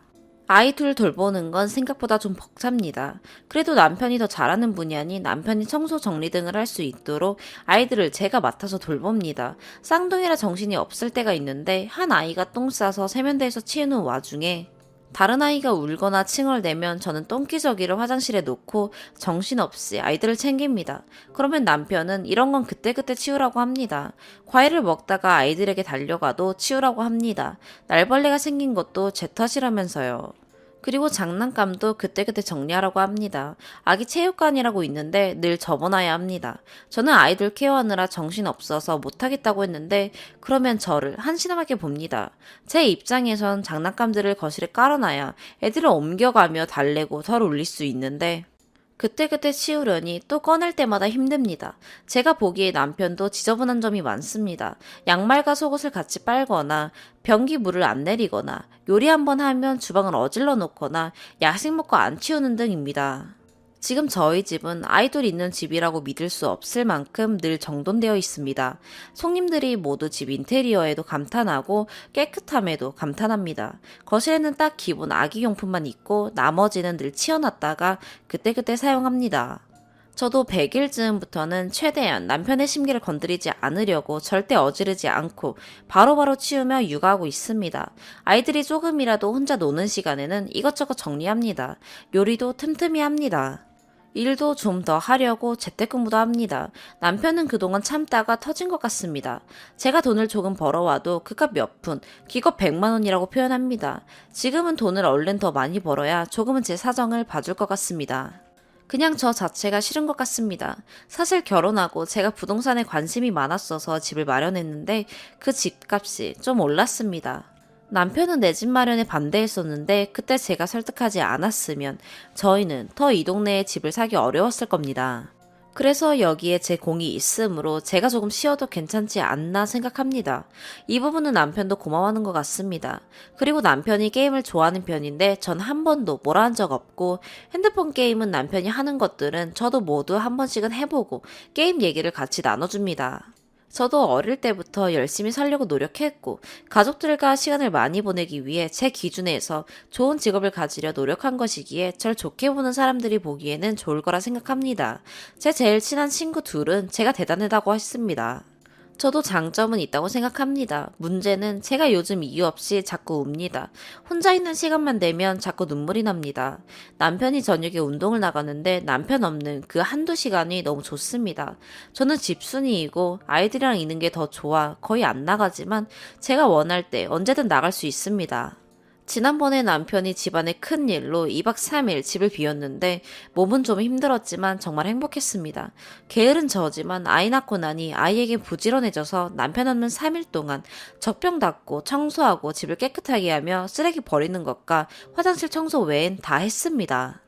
아이 둘 돌보는 건 생각보다 좀 벅찹니다. 그래도 남편이 더 잘하는 분야니 남편이 청소 정리 등을 할 수 있도록 아이들을 제가 맡아서 돌봅니다. 쌍둥이라 정신이 없을 때가 있는데 한 아이가 똥 싸서 세면대에서 치우는 와중에 다른 아이가 울거나 칭얼대면 저는 똥기저귀를 화장실에 놓고 정신없이 아이들을 챙깁니다. 그러면 남편은 이런 건 그때그때 치우라고 합니다. 과일을 먹다가 아이들에게 달려가도 치우라고 합니다. 날벌레가 생긴 것도 제 탓이라면서요. 그리고 장난감도 그때그때 정리하라고 합니다. 아기 체육관이라고 있는데 늘 접어놔야 합니다. 저는 아이들 케어하느라 정신없어서 못하겠다고 했는데 그러면 저를 한심하게 봅니다. 제 입장에선 장난감들을 거실에 깔아놔야 애들을 옮겨가며 달래고 덜 울릴 수 있는데 그때그때 치우려니 또 꺼낼 때마다 힘듭니다. 제가 보기에 남편도 지저분한 점이 많습니다. 양말과 속옷을 같이 빨거나 변기 물을 안 내리거나 요리 한번 하면 주방을 어질러 놓거나 야식 먹고 안 치우는 등입니다. 지금 저희 집은 아이돌 있는 집이라고 믿을 수 없을 만큼 늘 정돈되어 있습니다. 손님들이 모두 집 인테리어에도 감탄하고 깨끗함에도 감탄합니다. 거실에는 딱 기본 아기용품만 있고 나머지는 늘 치워놨다가 그때그때 사용합니다. 저도 100일쯤부터는 최대한 남편의 심기를 건드리지 않으려고 절대 어지르지 않고 바로바로 치우며 육아하고 있습니다. 아이들이 조금이라도 혼자 노는 시간에는 이것저것 정리합니다. 요리도 틈틈이 합니다. 일도 좀 더 하려고 재택근무도 합니다. 남편은 그동안 참다가 터진 것 같습니다. 제가 돈을 조금 벌어와도 그깟 몇 푼, 기껏 100만 원이라고 표현합니다. 지금은 돈을 얼른 더 많이 벌어야 조금은 제 사정을 봐줄 것 같습니다. 그냥 저 자체가 싫은 것 같습니다. 사실 결혼하고 제가 부동산에 관심이 많았어서 집을 마련했는데 그 집값이 좀 올랐습니다. 남편은 내 집 마련에 반대했었는데 그때 제가 설득하지 않았으면 저희는 더 이 동네에 집을 사기 어려웠을 겁니다. 그래서 여기에 제 공이 있으므로 제가 조금 쉬어도 괜찮지 않나 생각합니다. 이 부분은 남편도 고마워하는 것 같습니다. 그리고 남편이 게임을 좋아하는 편인데 전 한 번도 뭐라 한 적 없고 핸드폰 게임은 남편이 하는 것들은 저도 모두 한 번씩은 해보고 게임 얘기를 같이 나눠줍니다. 저도 어릴 때부터 열심히 살려고 노력했고 가족들과 시간을 많이 보내기 위해 제 기준에서 좋은 직업을 가지려 노력한 것이기에 절 좋게 보는 사람들이 보기에는 좋을 거라 생각합니다. 제 제일 친한 친구 둘은 제가 대단하다고 했습니다. 저도 장점은 있다고 생각합니다. 문제는 제가 요즘 이유 없이 자꾸 웁니다. 혼자 있는 시간만 되면 자꾸 눈물이 납니다. 남편이 저녁에 운동을 나가는데 남편 없는 그 한두 시간이 너무 좋습니다. 저는 집순이이고 아이들이랑 있는 게 더 좋아 거의 안 나가지만 제가 원할 때 언제든 나갈 수 있습니다. 지난번에 남편이 집안의 큰 일로 2박 3일 집을 비웠는데 몸은 좀 힘들었지만 정말 행복했습니다. 게으른 저지만 아이 낳고 나니 아이에게 부지런해져서 남편 없는 3일 동안 젖병 닦고 청소하고 집을 깨끗하게 하며 쓰레기 버리는 것과 화장실 청소 외엔 다 했습니다.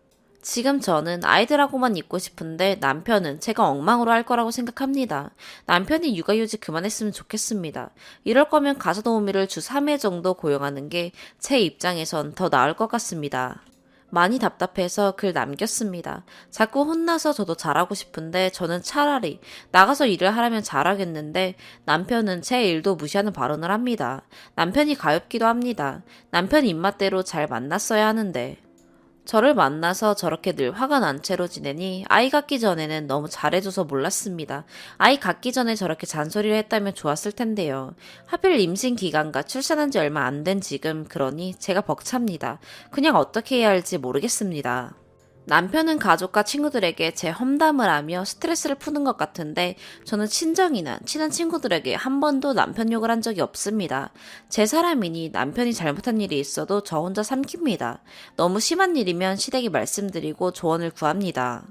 지금 저는 아이들하고만 있고 싶은데 남편은 제가 엉망으로 할 거라고 생각합니다. 남편이 육아휴직 그만했으면 좋겠습니다. 이럴 거면 가사도우미를 주 3회 정도 고용하는 게 제 입장에선 더 나을 것 같습니다. 많이 답답해서 글 남겼습니다. 자꾸 혼나서 저도 잘하고 싶은데 저는 차라리 나가서 일을 하라면 잘하겠는데 남편은 제 일도 무시하는 발언을 합니다. 남편이 가엾기도 합니다. 남편 입맛대로 잘 만났어야 하는데. 저를 만나서 저렇게 늘 화가 난 채로 지내니 아이 갖기 전에는 너무 잘해줘서 몰랐습니다. 아이 갖기 전에 저렇게 잔소리를 했다면 좋았을 텐데요. 하필 임신 기간과 출산한 지 얼마 안 된 지금 그러니 제가 벅찹니다. 그냥 어떻게 해야 할지 모르겠습니다. 남편은 가족과 친구들에게 제 험담을 하며 스트레스를 푸는 것 같은데 저는 친정이나 친한 친구들에게 한 번도 남편 욕을 한 적이 없습니다. 제 사람이니 남편이 잘못한 일이 있어도 저 혼자 삼킵니다. 너무 심한 일이면 시댁에 말씀드리고 조언을 구합니다.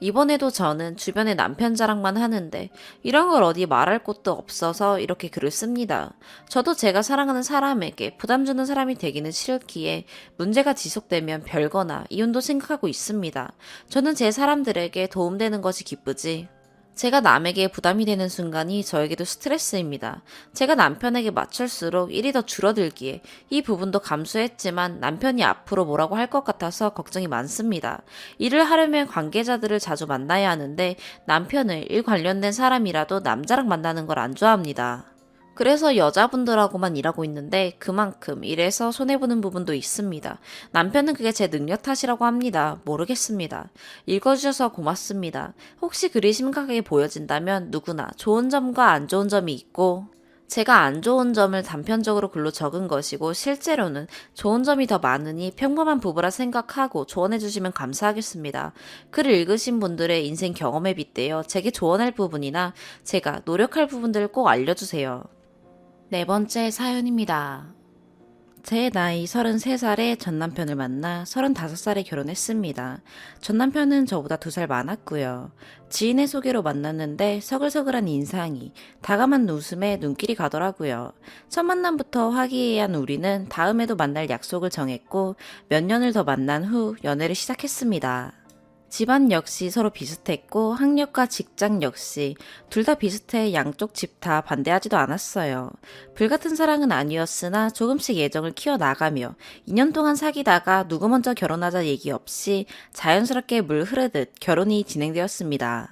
이번에도 저는 주변에 남편 자랑만 하는데 이런 걸 어디 말할 곳도 없어서 이렇게 글을 씁니다. 저도 제가 사랑하는 사람에게 부담 주는 사람이 되기는 싫기에 문제가 지속되면 별거나 이혼도 생각하고 있습니다. 저는 제 사람들에게 도움되는 것이 기쁘지 제가 남에게 부담이 되는 순간이 저에게도 스트레스입니다. 제가 남편에게 맞출수록 일이 더 줄어들기에 이 부분도 감수했지만 남편이 앞으로 뭐라고 할 것 같아서 걱정이 많습니다. 일을 하려면 관계자들을 자주 만나야 하는데 남편을 일 관련된 사람이라도 남자랑 만나는 걸 안 좋아합니다. 그래서 여자분들하고만 일하고 있는데 그만큼 일에서 손해보는 부분도 있습니다. 남편은 그게 제 능력 탓이라고 합니다. 모르겠습니다. 읽어주셔서 고맙습니다. 혹시 글이 심각하게 보여진다면 누구나 좋은 점과 안 좋은 점이 있고 제가 안 좋은 점을 단편적으로 글로 적은 것이고 실제로는 좋은 점이 더 많으니 평범한 부부라 생각하고 조언해주시면 감사하겠습니다. 글을 읽으신 분들의 인생 경험에 빗대어 제게 조언할 부분이나 제가 노력할 부분들을 꼭 알려주세요. 네 번째 사연입니다. 제 나이 33살에 전 남편을 만나 35살에 결혼했습니다. 전 남편은 저보다 2살 많았고요. 지인의 소개로 만났는데 서글서글한 인상이 다감한 웃음에 눈길이 가더라고요. 첫 만남부터 화기애애한 우리는 다음에도 만날 약속을 정했고 몇 년을 더 만난 후 연애를 시작했습니다. 집안 역시 서로 비슷했고 학력과 직장 역시 둘 다 비슷해 양쪽 집 다 반대하지도 않았어요. 불같은 사랑은 아니었으나 조금씩 애정을 키워나가며 2년 동안 사귀다가 누구 먼저 결혼하자 얘기 없이 자연스럽게 물 흐르듯 결혼이 진행되었습니다.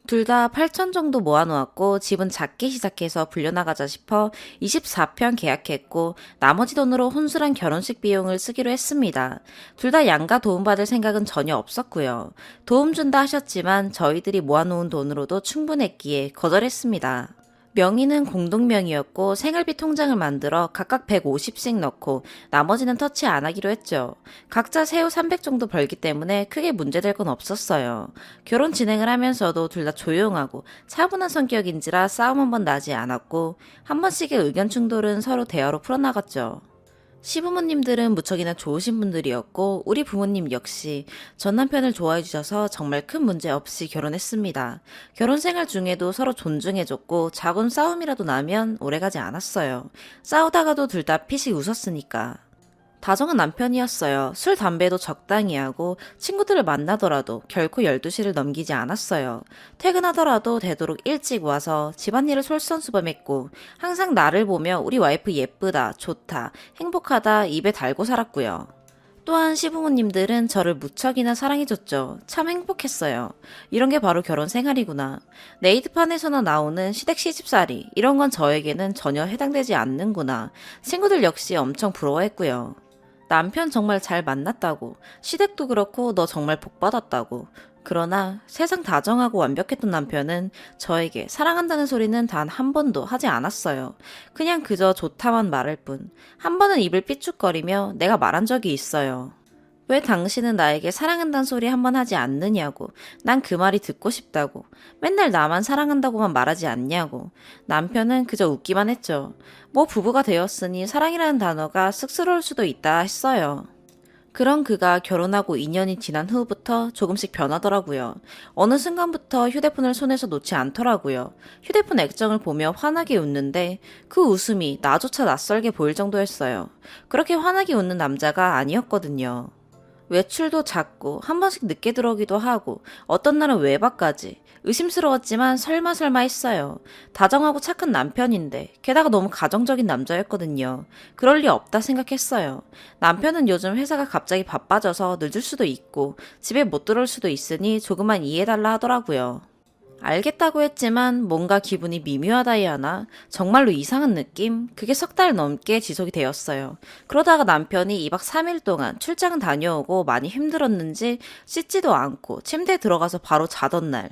둘 다 8천 정도 모아놓았고 집은 작게 시작해서 불려나가자 싶어 24평 계약했고 나머지 돈으로 혼술한 결혼식 비용을 쓰기로 했습니다. 둘 다 양가 도움받을 생각은 전혀 없었고요. 도움 준다 하셨지만 저희들이 모아놓은 돈으로도 충분했기에 거절했습니다. 명의는 공동명의였고 생활비 통장을 만들어 각각 150씩 넣고 나머지는 터치 안 하기로 했죠. 각자 세후 300 정도 벌기 때문에 크게 문제될 건 없었어요. 결혼 진행을 하면서도 둘 다 조용하고 차분한 성격인지라 싸움 한 번 나지 않았고 한 번씩의 의견 충돌은 서로 대화로 풀어나갔죠. 시부모님들은 무척이나 좋으신 분들이었고 우리 부모님 역시 전 남편을 좋아해 주셔서 정말 큰 문제 없이 결혼했습니다. 결혼 생활 중에도 서로 존중해줬고 작은 싸움이라도 나면 오래가지 않았어요. 싸우다가도 둘 다 피식 웃었으니까. 다정한 남편이었어요. 술, 담배도 적당히 하고 친구들을 만나더라도 결코 12시를 넘기지 않았어요. 퇴근하더라도 되도록 일찍 와서 집안일을 솔선수범했고 항상 나를 보며 우리 와이프 예쁘다, 좋다, 행복하다 입에 달고 살았고요. 또한 시부모님들은 저를 무척이나 사랑해줬죠. 참 행복했어요. 이런 게 바로 결혼 생활이구나. 네이트판에서나 나오는 시댁 시집살이 이런 건 저에게는 전혀 해당되지 않는구나. 친구들 역시 엄청 부러워했고요. 남편 정말 잘 만났다고, 시댁도 그렇고 너 정말 복 받았다고. 그러나 세상 다정하고 완벽했던 남편은 저에게 사랑한다는 소리는 단 한 번도 하지 않았어요. 그냥 그저 좋다만 말할 뿐. 한 번은 입을 삐죽거리며 내가 말한 적이 있어요. 왜 당신은 나에게 사랑한다는 소리 한 번 하지 않느냐고. 난 그 말이 듣고 싶다고. 맨날 나만 사랑한다고만 말하지 않냐고. 남편은 그저 웃기만 했죠. 뭐 부부가 되었으니 사랑이라는 단어가 쑥스러울 수도 있다 했어요. 그런 그가 결혼하고 2년이 지난 후부터 조금씩 변하더라고요. 어느 순간부터 휴대폰을 손에서 놓지 않더라고요. 휴대폰 액정을 보며 환하게 웃는데 그 웃음이 나조차 낯설게 보일 정도였어요. 그렇게 환하게 웃는 남자가 아니었거든요. 외출도 잦고 한 번씩 늦게 들어오기도 하고 어떤 날은 외박까지. 의심스러웠지만 설마 했어요. 다정하고 착한 남편인데 게다가 너무 가정적인 남자였거든요. 그럴 리 없다 생각했어요. 남편은 요즘 회사가 갑자기 바빠져서 늦을 수도 있고 집에 못 들어올 수도 있으니 조금만 이해해달라 하더라고요. 알겠다고 했지만 뭔가 기분이 미묘하다해야 하나? 정말로 이상한 느낌? 그게 석 달 넘게 지속이 되었어요. 그러다가 남편이 2박 3일 동안 출장 다녀오고 많이 힘들었는지 씻지도 않고 침대에 들어가서 바로 자던 날.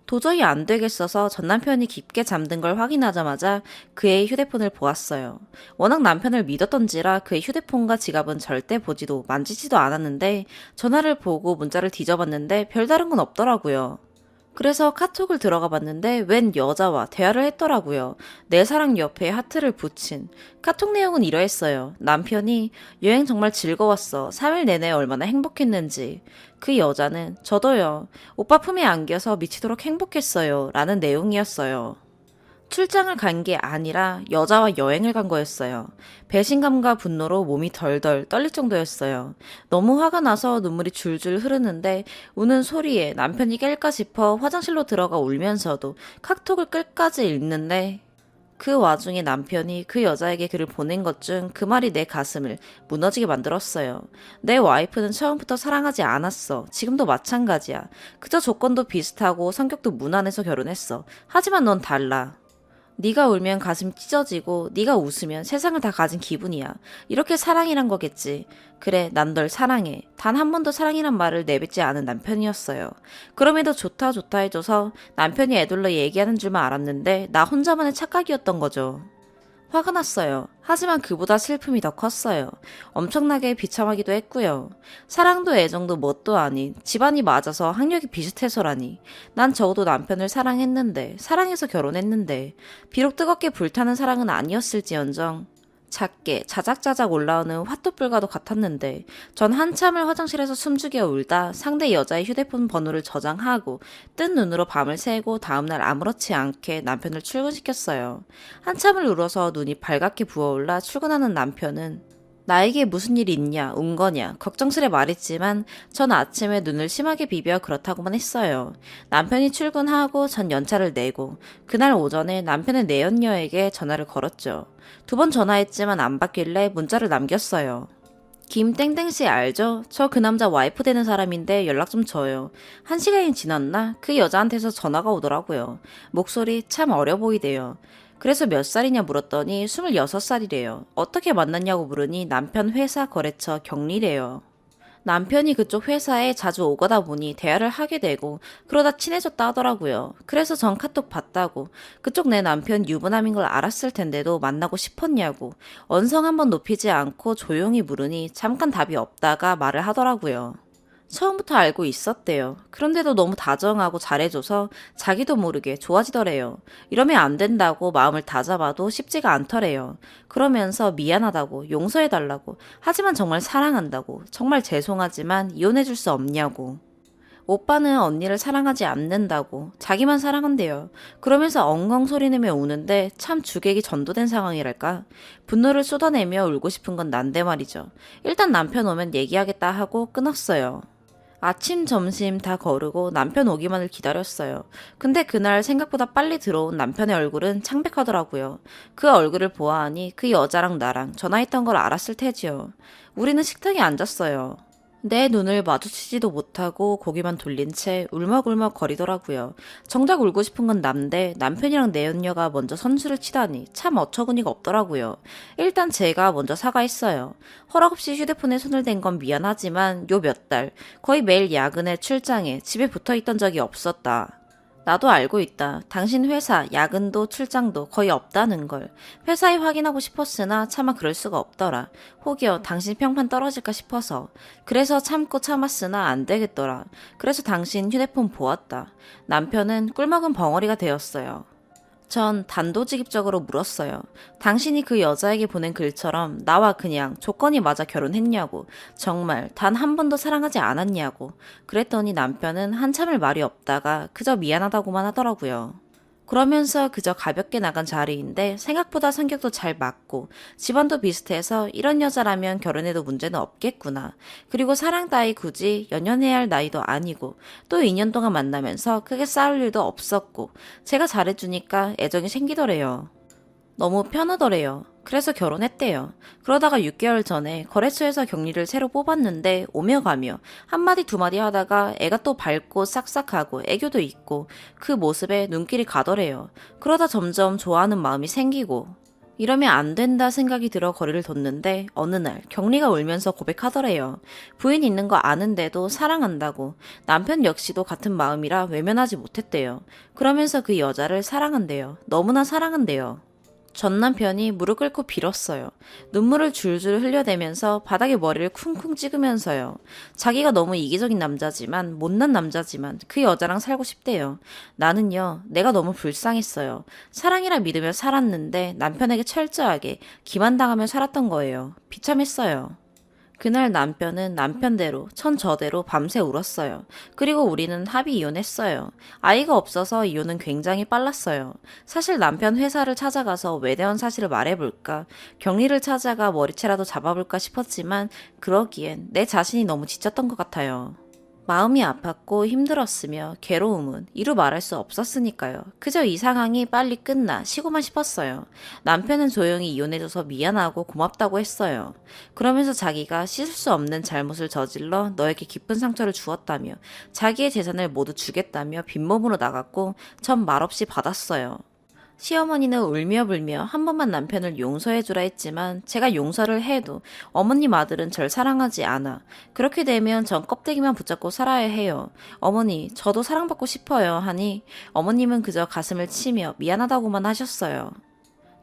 도저히 안 되겠어서 전 남편이 깊게 잠든 걸 확인하자마자 그의 휴대폰을 보았어요. 워낙 남편을 믿었던지라 그의 휴대폰과 지갑은 절대 보지도 만지지도 않았는데 전화를 보고 문자를 뒤져봤는데 별다른 건 없더라고요. 그래서 카톡을 들어가 봤는데 웬 여자와 대화를 했더라고요. 내 사랑 옆에 하트를 붙인. 카톡 내용은 이러했어요. 남편이 여행 정말 즐거웠어. 3일 내내 얼마나 행복했는지. 그 여자는 저도요. 오빠 품에 안겨서 미치도록 행복했어요. 라는 내용이었어요. 출장을 간 게 아니라 여자와 여행을 간 거였어요. 배신감과 분노로 몸이 덜덜 떨릴 정도였어요. 너무 화가 나서 눈물이 줄줄 흐르는데 우는 소리에 남편이 깰까 싶어 화장실로 들어가 울면서도 카톡을 끝까지 읽는데 그 와중에 남편이 그 여자에게 글을 보낸 것 중 그 말이 내 가슴을 무너지게 만들었어요. 내 와이프는 처음부터 사랑하지 않았어. 지금도 마찬가지야. 그저 조건도 비슷하고 성격도 무난해서 결혼했어. 하지만 넌 달라. 네가 울면 가슴 찢어지고 네가 웃으면 세상을 다 가진 기분이야. 이렇게 사랑이란 거겠지. 그래, 난 널 사랑해. 단 한 번도 사랑이란 말을 내뱉지 않은 남편이었어요. 그럼에도 좋다 해줘서 남편이 애둘러 얘기하는 줄만 알았는데 나 혼자만의 착각이었던 거죠. 화가 났어요. 하지만 그보다 슬픔이 더 컸어요. 엄청나게 비참하기도 했고요. 사랑도 애정도 뭣도 아닌 집안이 맞아서 학력이 비슷해서라니. 난 적어도 남편을 사랑했는데 사랑해서 결혼했는데 비록 뜨겁게 불타는 사랑은 아니었을지언정 작게 자작자작 올라오는 화토불과도 같았는데 전 한참을 화장실에서 숨죽여 울다 상대 여자의 휴대폰 번호를 저장하고 뜬 눈으로 밤을 새고 다음날 아무렇지 않게 남편을 출근시켰어요. 한참을 울어서 눈이 발갛게 부어올라 출근하는 남편은 나에게 무슨 일 있냐, 운 거냐, 걱정스레 말했지만 전 아침에 눈을 심하게 비벼 그렇다고만 했어요. 남편이 출근하고 전 연차를 내고 그날 오전에 남편의 내연녀에게 전화를 걸었죠. 2번 전화했지만 안 받길래 문자를 남겼어요. 김땡땡씨 알죠? 저 그 남자 와이프 되는 사람인데 연락 좀 줘요. 1시간이 지났나? 그 여자한테서 전화가 오더라고요. 목소리 참 어려 보이대요. 그래서 몇 살이냐 물었더니 26살이래요. 어떻게 만났냐고 물으니 남편 회사 거래처 경리래요. 남편이 그쪽 회사에 자주 오거다 보니 대화를 하게 되고 그러다 친해졌다 하더라고요. 그래서 전 카톡 봤다고 그쪽 내 남편 유부남인 걸 알았을 텐데도 만나고 싶었냐고 언성 한번 높이지 않고 조용히 물으니 잠깐 답이 없다가 말을 하더라고요. 처음부터 알고 있었대요. 그런데도 너무 다정하고 잘해줘서 자기도 모르게 좋아지더래요. 이러면 안 된다고 마음을 다잡아도 쉽지가 않더래요. 그러면서 미안하다고 용서해달라고 하지만 정말 사랑한다고 정말 죄송하지만 이혼해줄 수 없냐고. 오빠는 언니를 사랑하지 않는다고 자기만 사랑한대요. 그러면서 엉엉 소리내며 우는데 참 주객이 전도된 상황이랄까. 분노를 쏟아내며 울고 싶은 건 난데 말이죠. 일단 남편 오면 얘기하겠다 하고 끊었어요. 아침, 점심 다 거르고 남편 오기만을 기다렸어요. 근데 그날 생각보다 빨리 들어온 남편의 얼굴은 창백하더라고요. 그 얼굴을 보아하니 그 여자랑 나랑 전화했던 걸 알았을 테지요. 우리는 식탁에 앉았어요. 내 눈을 마주치지도 못하고 고개만 돌린 채 울먹울먹 거리더라고요. 정작 울고 싶은 건 남인데 남편이랑 내연녀가 먼저 선수를 치다니 참 어처구니가 없더라고요. 일단 제가 먼저 사과했어요. 허락 없이 휴대폰에 손을 댄 건 미안하지만 요 몇 달 거의 매일 야근에 출장에 집에 붙어있던 적이 없었다. 나도 알고 있다. 당신 회사 야근도 출장도 거의 없다는 걸. 회사에 확인하고 싶었으나 차마 그럴 수가 없더라. 혹여 당신 평판 떨어질까 싶어서. 그래서 참고 참았으나 안 되겠더라. 그래서 당신 휴대폰 보았다. 남편은 꿀먹은 벙어리가 되었어요. 전 단도직입적으로 물었어요. 당신이 그 여자에게 보낸 글처럼 나와 그냥 조건이 맞아 결혼했냐고. 정말 단 한 번도 사랑하지 않았냐고. 그랬더니 남편은 한참을 말이 없다가 그저 미안하다고만 하더라고요. 그러면서 그저 가볍게 나간 자리인데 생각보다 성격도 잘 맞고 집안도 비슷해서 이런 여자라면 결혼해도 문제는 없겠구나. 그리고 사랑 따위 굳이 연연해야 할 나이도 아니고 또 2년 동안 만나면서 크게 싸울 일도 없었고 제가 잘해주니까 애정이 생기더래요. 너무 편하더래요. 그래서 결혼했대요. 그러다가 6개월 전에 거래소에서 격리를 새로 뽑았는데 오며 가며 한마디 두마디 하다가 애가 또 밝고 싹싹하고 애교도 있고 그 모습에 눈길이 가더래요. 그러다 점점 좋아하는 마음이 생기고 이러면 안 된다 생각이 들어 거리를 뒀는데 어느 날 경리가 울면서 고백하더래요. 부인 있는 거 아는데도 사랑한다고. 남편 역시도 같은 마음이라 외면하지 못했대요. 그러면서 그 여자를 사랑한대요. 너무나 사랑한대요. 전 남편이 무릎 꿇고 빌었어요. 눈물을 줄줄 흘려대면서 바닥에 머리를 쿵쿵 찍으면서요. 자기가 너무 이기적인 남자지만 못난 남자지만 그 여자랑 살고 싶대요. 나는요, 내가 너무 불쌍했어요. 사랑이라 믿으며 살았는데 남편에게 철저하게 기만당하며 살았던 거예요. 비참했어요. 그날 남편은 남편대로 천저대로 밤새 울었어요. 그리고 우리는 합의 이혼했어요. 아이가 없어서 이혼은 굉장히 빨랐어요. 사실 남편 회사를 찾아가서 외대원 사실을 말해볼까, 격리를 찾아가 머리채라도 잡아볼까 싶었지만 그러기엔 내 자신이 너무 지쳤던 것 같아요. 마음이 아팠고 힘들었으며 괴로움은 이루 말할 수 없었으니까요. 그저 이 상황이 빨리 끝나 쉬고만 싶었어요. 남편은 조용히 이혼해줘서 미안하고 고맙다고 했어요. 그러면서 자기가 씻을 수 없는 잘못을 저질러 너에게 깊은 상처를 주었다며 자기의 재산을 모두 주겠다며 빈몸으로 나갔고 전 말없이 받았어요. 시어머니는 울며 불며 한 번만 남편을 용서해주라 했지만 제가 용서를 해도 어머님 아들은 절 사랑하지 않아. 그렇게 되면 전 껍데기만 붙잡고 살아야 해요. 어머니, 저도 사랑받고 싶어요 하니 어머님은 그저 가슴을 치며 미안하다고만 하셨어요.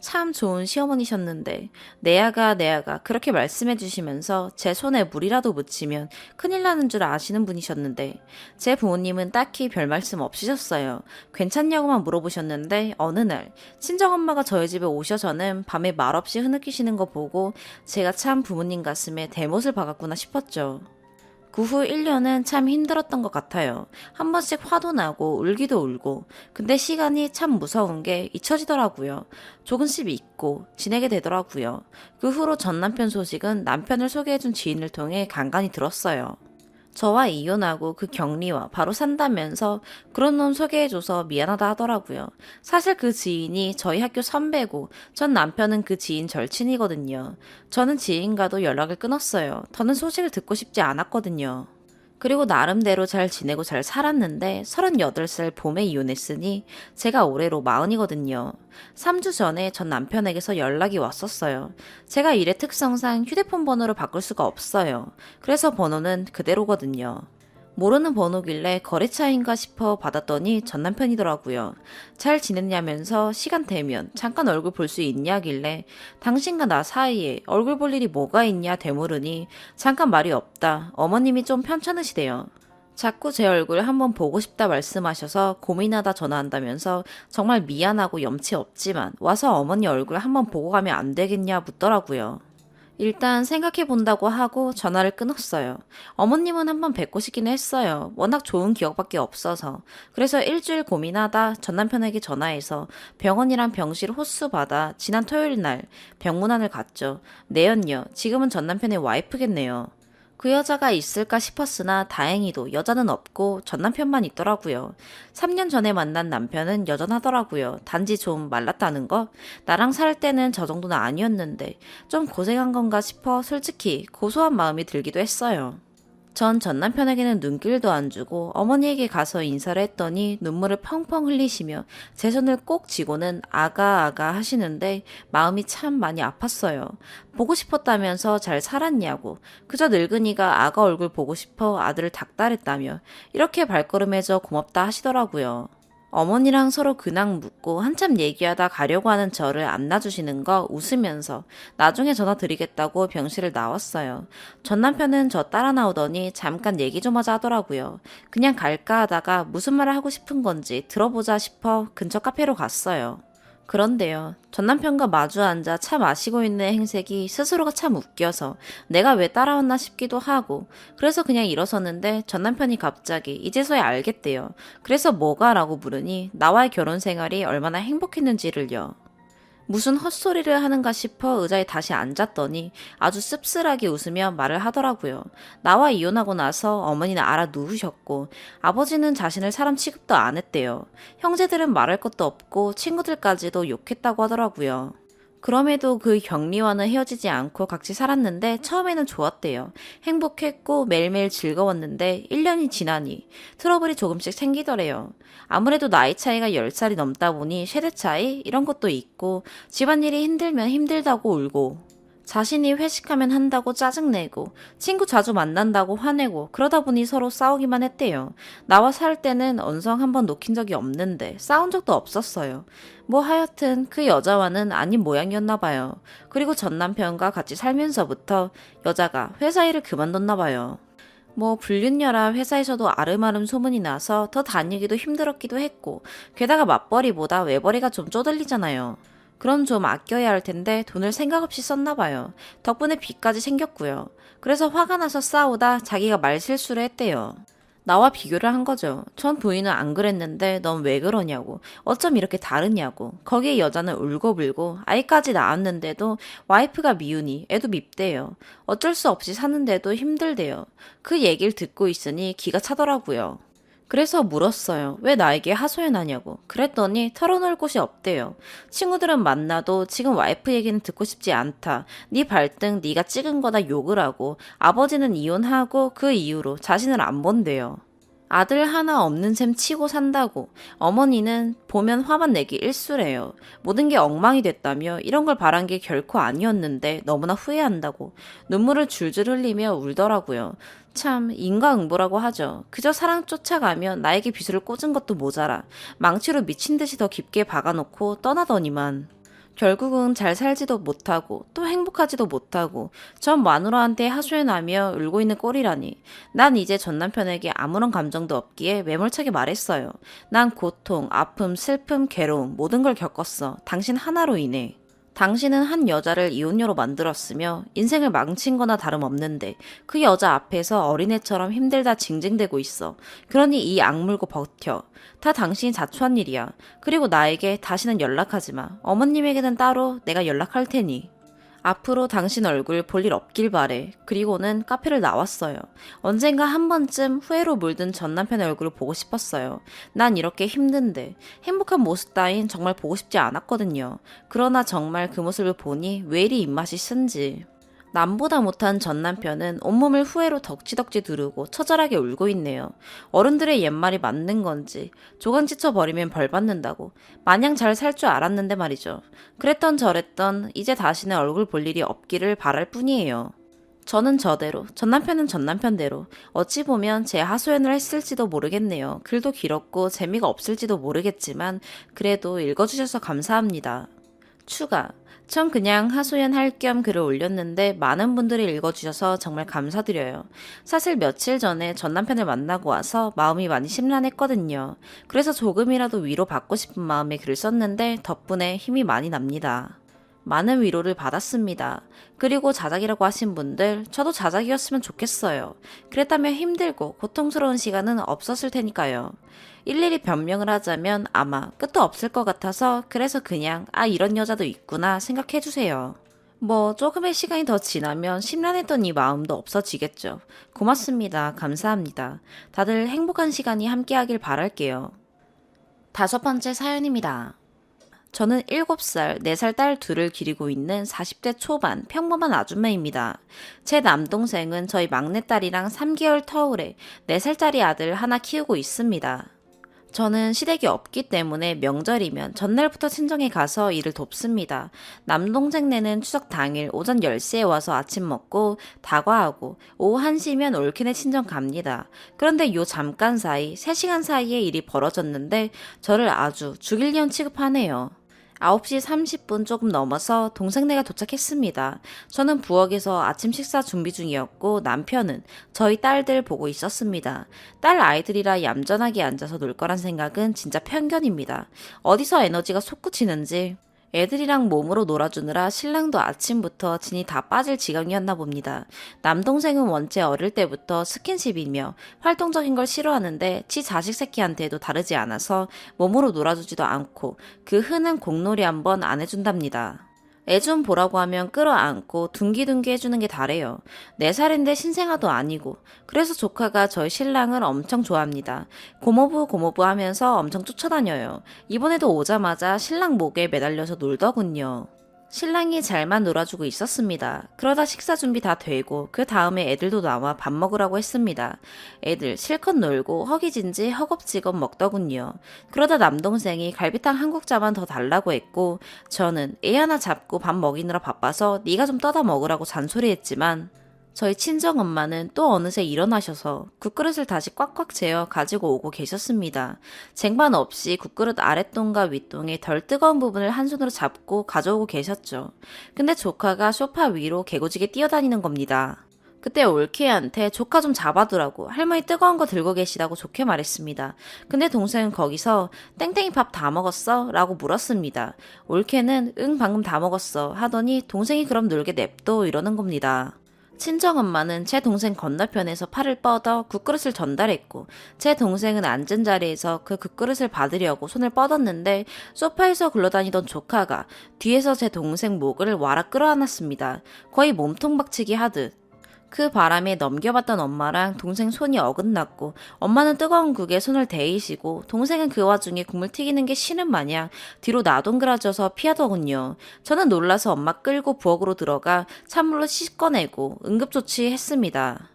참 좋은 시어머니셨는데 내 아가 그렇게 말씀해 주시면서 제 손에 물이라도 묻히면 큰일 나는 줄 아시는 분이셨는데 제 부모님은 딱히 별 말씀 없으셨어요. 괜찮냐고만 물어보셨는데 어느 날 친정엄마가 저희 집에 오셔서는 밤에 말없이 흐느끼시는 거 보고 제가 참 부모님 가슴에 대못을 박았구나 싶었죠. 그 후 1년은 참 힘들었던 것 같아요. 한 번씩 화도 나고 울기도 울고. 근데 시간이 참 무서운 게 잊혀지더라고요. 조금씩 잊고 지내게 되더라고요. 그 후로 전 남편 소식은 남편을 소개해준 지인을 통해 간간히 들었어요. 저와 이혼하고 그 격리와 바로 산다면서 그런 놈 소개해줘서 미안하다 하더라고요. 사실 그 지인이 저희 학교 선배고 전 남편은 그 지인 절친이거든요. 저는 지인과도 연락을 끊었어요. 더는 소식을 듣고 싶지 않았거든요. 그리고 나름대로 잘 지내고 잘 살았는데 38살 봄에 이혼했으니 제가 올해로 40이거든요. 3주 전에 전 남편에게서 연락이 왔었어요. 제가 일의 특성상 휴대폰 번호를 바꿀 수가 없어요. 그래서 번호는 그대로거든요. 모르는 번호길래 거래처인가 싶어 받았더니 전 남편이더라고요. 잘 지냈냐면서 시간 되면 잠깐 얼굴 볼 수 있냐길래 당신과 나 사이에 얼굴 볼 일이 뭐가 있냐 되물으니 잠깐 말이 없다. 어머님이 좀 편찮으시대요. 자꾸 제 얼굴 한번 보고 싶다 말씀하셔서 고민하다 전화한다면서 정말 미안하고 염치 없지만 와서 어머니 얼굴 한번 보고 가면 안 되겠냐 묻더라고요. 일단 생각해 본다고 하고 전화를 끊었어요. 어머님은 한번 뵙고 싶긴 했어요. 워낙 좋은 기억밖에 없어서. 그래서 일주일 고민하다 전 남편에게 전화해서 병원이랑 병실 호수 받아 지난 토요일 날 병문안을 갔죠. 내연녀, 지금은 전 남편의 와이프겠네요. 그 여자가 있을까 싶었으나 다행히도 여자는 없고 전 남편만 있더라고요. 3년 전에 만난 남편은 여전하더라고요. 단지 좀 말랐다는 거? 나랑 살 때는 저 정도는 아니었는데 좀 고생한 건가 싶어 솔직히 고소한 마음이 들기도 했어요. 전 남편에게는 눈길도 안 주고 어머니에게 가서 인사를 했더니 눈물을 펑펑 흘리시며 제 손을 꼭 쥐고는 아가 하시는데 마음이 참 많이 아팠어요. 보고 싶었다면서 잘 살았냐고 그저 늙은이가 아가 얼굴 보고 싶어 아들을 닥달했다며 이렇게 발걸음해줘 고맙다 하시더라고요. 어머니랑 서로 근황 묻고 한참 얘기하다 가려고 하는 저를 안 놔주시는 거 웃으면서 나중에 전화 드리겠다고 병실을 나왔어요. 전 남편은 저 따라 나오더니 잠깐 얘기 좀 하자 하더라고요. 그냥 갈까 하다가 무슨 말을 하고 싶은 건지 들어보자 싶어 근처 카페로 갔어요. 그런데요. 전 남편과 마주 앉아 차 마시고 있는 행색이 스스로가 참 웃겨서 내가 왜 따라왔나 싶기도 하고 그래서 그냥 일어섰는데 전 남편이 갑자기 이제서야 알겠대요. 그래서 뭐가? 라고 물으니 나와의 결혼 생활이 얼마나 행복했는지를요. 무슨 헛소리를 하는가 싶어 의자에 다시 앉았더니 아주 씁쓸하게 웃으며 말을 하더라고요. 나와 이혼하고 나서 어머니는 알아 누우셨고 아버지는 자신을 사람 취급도 안 했대요. 형제들은 말할 것도 없고 친구들까지도 욕했다고 하더라고요. 그럼에도 그 격리와는 헤어지지 않고 같이 살았는데 처음에는 좋았대요. 행복했고 매일매일 즐거웠는데 1년이 지나니 트러블이 조금씩 생기더래요. 아무래도 나이 차이가 10살이 넘다 보니 세대 차이 이런 것도 있고 집안일이 힘들면 힘들다고 울고 자신이 회식하면 한다고 짜증내고 친구 자주 만난다고 화내고 그러다 보니 서로 싸우기만 했대요. 나와 살 때는 언성 한번 놓긴 적이 없는데 싸운 적도 없었어요. 뭐 하여튼 그 여자와는 아닌 모양이었나 봐요. 그리고 전 남편과 같이 살면서부터 여자가 회사 일을 그만뒀나 봐요. 뭐 불륜녀라 회사에서도 아름아름 소문이 나서 더 다니기도 힘들었기도 했고 게다가 맞벌이보다 외벌이가 좀 쪼들리잖아요. 그럼 좀 아껴야 할 텐데 돈을 생각 없이 썼나 봐요. 덕분에 빚까지 생겼고요. 그래서 화가 나서 싸우다 자기가 말실수를 했대요. 나와 비교를 한 거죠. 전 부인은 안 그랬는데 넌 왜 그러냐고. 어쩜 이렇게 다르냐고. 거기에 여자는 울고불고 아이까지 낳았는데도 와이프가 미우니 애도 밉대요. 어쩔 수 없이 사는데도 힘들대요. 그 얘기를 듣고 있으니 기가 차더라고요. 그래서 물었어요. 왜 나에게 하소연하냐고. 그랬더니 털어놓을 곳이 없대요. 친구들은 만나도 지금 와이프 얘기는 듣고 싶지 않다. 네 발등 네가 찍은 거다 욕을 하고 아버지는 이혼하고 그 이후로 자신을 안 본대요. 아들 하나 없는 셈 치고 산다고. 어머니는 보면 화만 내기 일쑤래요. 모든 게 엉망이 됐다며 이런 걸 바란 게 결코 아니었는데 너무나 후회한다고. 눈물을 줄줄 흘리며 울더라고요. 참 인과응보라고 하죠. 그저 사랑 쫓아가면 나에게 비수를 꽂은 것도 모자라. 망치로 미친 듯이 더 깊게 박아놓고 떠나더니만. 결국은 잘 살지도 못하고 또 행복하지도 못하고 전 마누라한테 하소연하며 울고 있는 꼴이라니. 난 이제 전 남편에게 아무런 감정도 없기에 매몰차게 말했어요. 난 고통, 아픔, 슬픔, 괴로움 모든 걸 겪었어. 당신 하나로 인해. 당신은 한 여자를 이혼녀로 만들었으며 인생을 망친 거나 다름없는데 그 여자 앞에서 어린애처럼 힘들다 징징대고 있어. 그러니 이 악물고 버텨. 다 당신이 자초한 일이야. 그리고 나에게 다시는 연락하지 마. 어머님에게는 따로 내가 연락할 테니. 앞으로 당신 얼굴 볼 일 없길 바래. 그리고는 카페를 나왔어요. 언젠가 한 번쯤 후회로 물든 전 남편의 얼굴을 보고 싶었어요. 난 이렇게 힘든데 행복한 모습 따윈 정말 보고 싶지 않았거든요. 그러나 정말 그 모습을 보니 왜 이리 입맛이 쓴지. 남보다 못한 전 남편은 온몸을 후회로 덕지덕지 두르고 처절하게 울고 있네요. 어른들의 옛말이 맞는 건지 조강 지쳐버리면 벌 받는다고 마냥 잘 살 줄 알았는데 말이죠. 그랬던 저랬던 이제 다시는 얼굴 볼 일이 없기를 바랄 뿐이에요. 저는 저대로, 전 남편은 전 남편대로 어찌 보면 제 하소연을 했을지도 모르겠네요. 글도 길었고 재미가 없을지도 모르겠지만 그래도 읽어주셔서 감사합니다. 추가. 전 그냥 하소연할 겸 글을 올렸는데 많은 분들이 읽어주셔서 정말 감사드려요. 사실 며칠 전에 전 남편을 만나고 와서 마음이 많이 심란했거든요. 그래서 조금이라도 위로받고 싶은 마음에 글을 썼는데 덕분에 힘이 많이 납니다. 많은 위로를 받았습니다. 그리고 자작이라고 하신 분들, 저도 자작이었으면 좋겠어요. 그랬다면 힘들고 고통스러운 시간은 없었을 테니까요. 일일이 변명을 하자면 아마 끝도 없을 것 같아서 그래서 그냥 이런 여자도 있구나 생각해주세요. 뭐 조금의 시간이 더 지나면 심란했던 이 마음도 없어지겠죠. 고맙습니다. 감사합니다. 다들 행복한 시간이 함께하길 바랄게요. 5번째 사연입니다. 저는 7살, 4살 딸 둘을 기르고 있는 40대 초반 평범한 아줌마입니다. 제 남동생은 저희 막내딸이랑 3개월 터울에 4살짜리 아들 하나 키우고 있습니다. 저는 시댁이 없기 때문에 명절이면 전날부터 친정에 가서 일을 돕습니다. 남동생네는 추석 당일 오전 10시에 와서 아침 먹고 다과하고 오후 1시면 올케네 친정 갑니다. 그런데 요 잠깐 사이 3시간 사이에 일이 벌어졌는데 저를 아주 죽일 년 취급하네요. 9시 30분 조금 넘어서 동생네가 도착했습니다. 저는 부엌에서 아침 식사 준비 중이었고 남편은 저희 딸들 보고 있었습니다. 딸 아이들이라 얌전하게 앉아서 놀 거란 생각은 진짜 편견입니다. 어디서 에너지가 솟구치는지 애들이랑 몸으로 놀아주느라 신랑도 아침부터 진이 다 빠질 지경이었나 봅니다. 남동생은 원체 어릴 때부터 스킨십이며 활동적인 걸 싫어하는데 지 자식 새끼한테도 다르지 않아서 몸으로 놀아주지도 않고 그 흔한 공놀이 한번 안 해준답니다. 애 좀 보라고 하면 끌어안고 둥기둥기 해주는 게 다래요. 4살인데 신생아도 아니고. 그래서 조카가 저희 신랑을 엄청 좋아합니다. 고모부 고모부 하면서 엄청 쫓아다녀요. 이번에도 오자마자 신랑 목에 매달려서 놀더군요. 신랑이 잘만 놀아주고 있었습니다. 그러다 식사 준비 다 되고 그 다음에 애들도 나와 밥 먹으라고 했습니다. 애들 실컷 놀고 허기진지 허겁지겁 먹더군요. 그러다 남동생이 갈비탕 한 국자만 더 달라고 했고 저는 애 하나 잡고 밥 먹이느라 바빠서 네가 좀 떠다 먹으라고 잔소리했지만 저희 친정엄마는 또 어느새 일어나셔서 국그릇을 다시 꽉꽉 재어 가지고 오고 계셨습니다. 쟁반 없이 국그릇 아랫동과 윗동의 덜 뜨거운 부분을 한 손으로 잡고 가져오고 계셨죠. 근데 조카가 소파 위로 개고지게 뛰어다니는 겁니다. 그때 올케한테 조카 좀 잡아두라고 할머니 뜨거운 거 들고 계시다고 좋게 말했습니다. 근데 동생은 거기서 땡땡이 밥 다 먹었어? 라고 물었습니다. 올케는 응 방금 다 먹었어 하더니 동생이 그럼 놀게 냅둬 이러는 겁니다. 친정엄마는 제 동생 건너편에서 팔을 뻗어 국그릇을 전달했고 제 동생은 앉은 자리에서 그 국그릇을 받으려고 손을 뻗었는데 소파에서 굴러다니던 조카가 뒤에서 제 동생 목을 와라 끌어안았습니다. 거의 몸통 박치기 하듯. 그 바람에 넘겨봤던 엄마랑 동생 손이 어긋났고 엄마는 뜨거운 국에 손을 데이시고 동생은 그 와중에 국물 튀기는 게 쉬는 마냥 뒤로 나동그라져서 피하더군요. 저는 놀라서 엄마 끌고 부엌으로 들어가 찬물로 씻어내고 응급조치했습니다.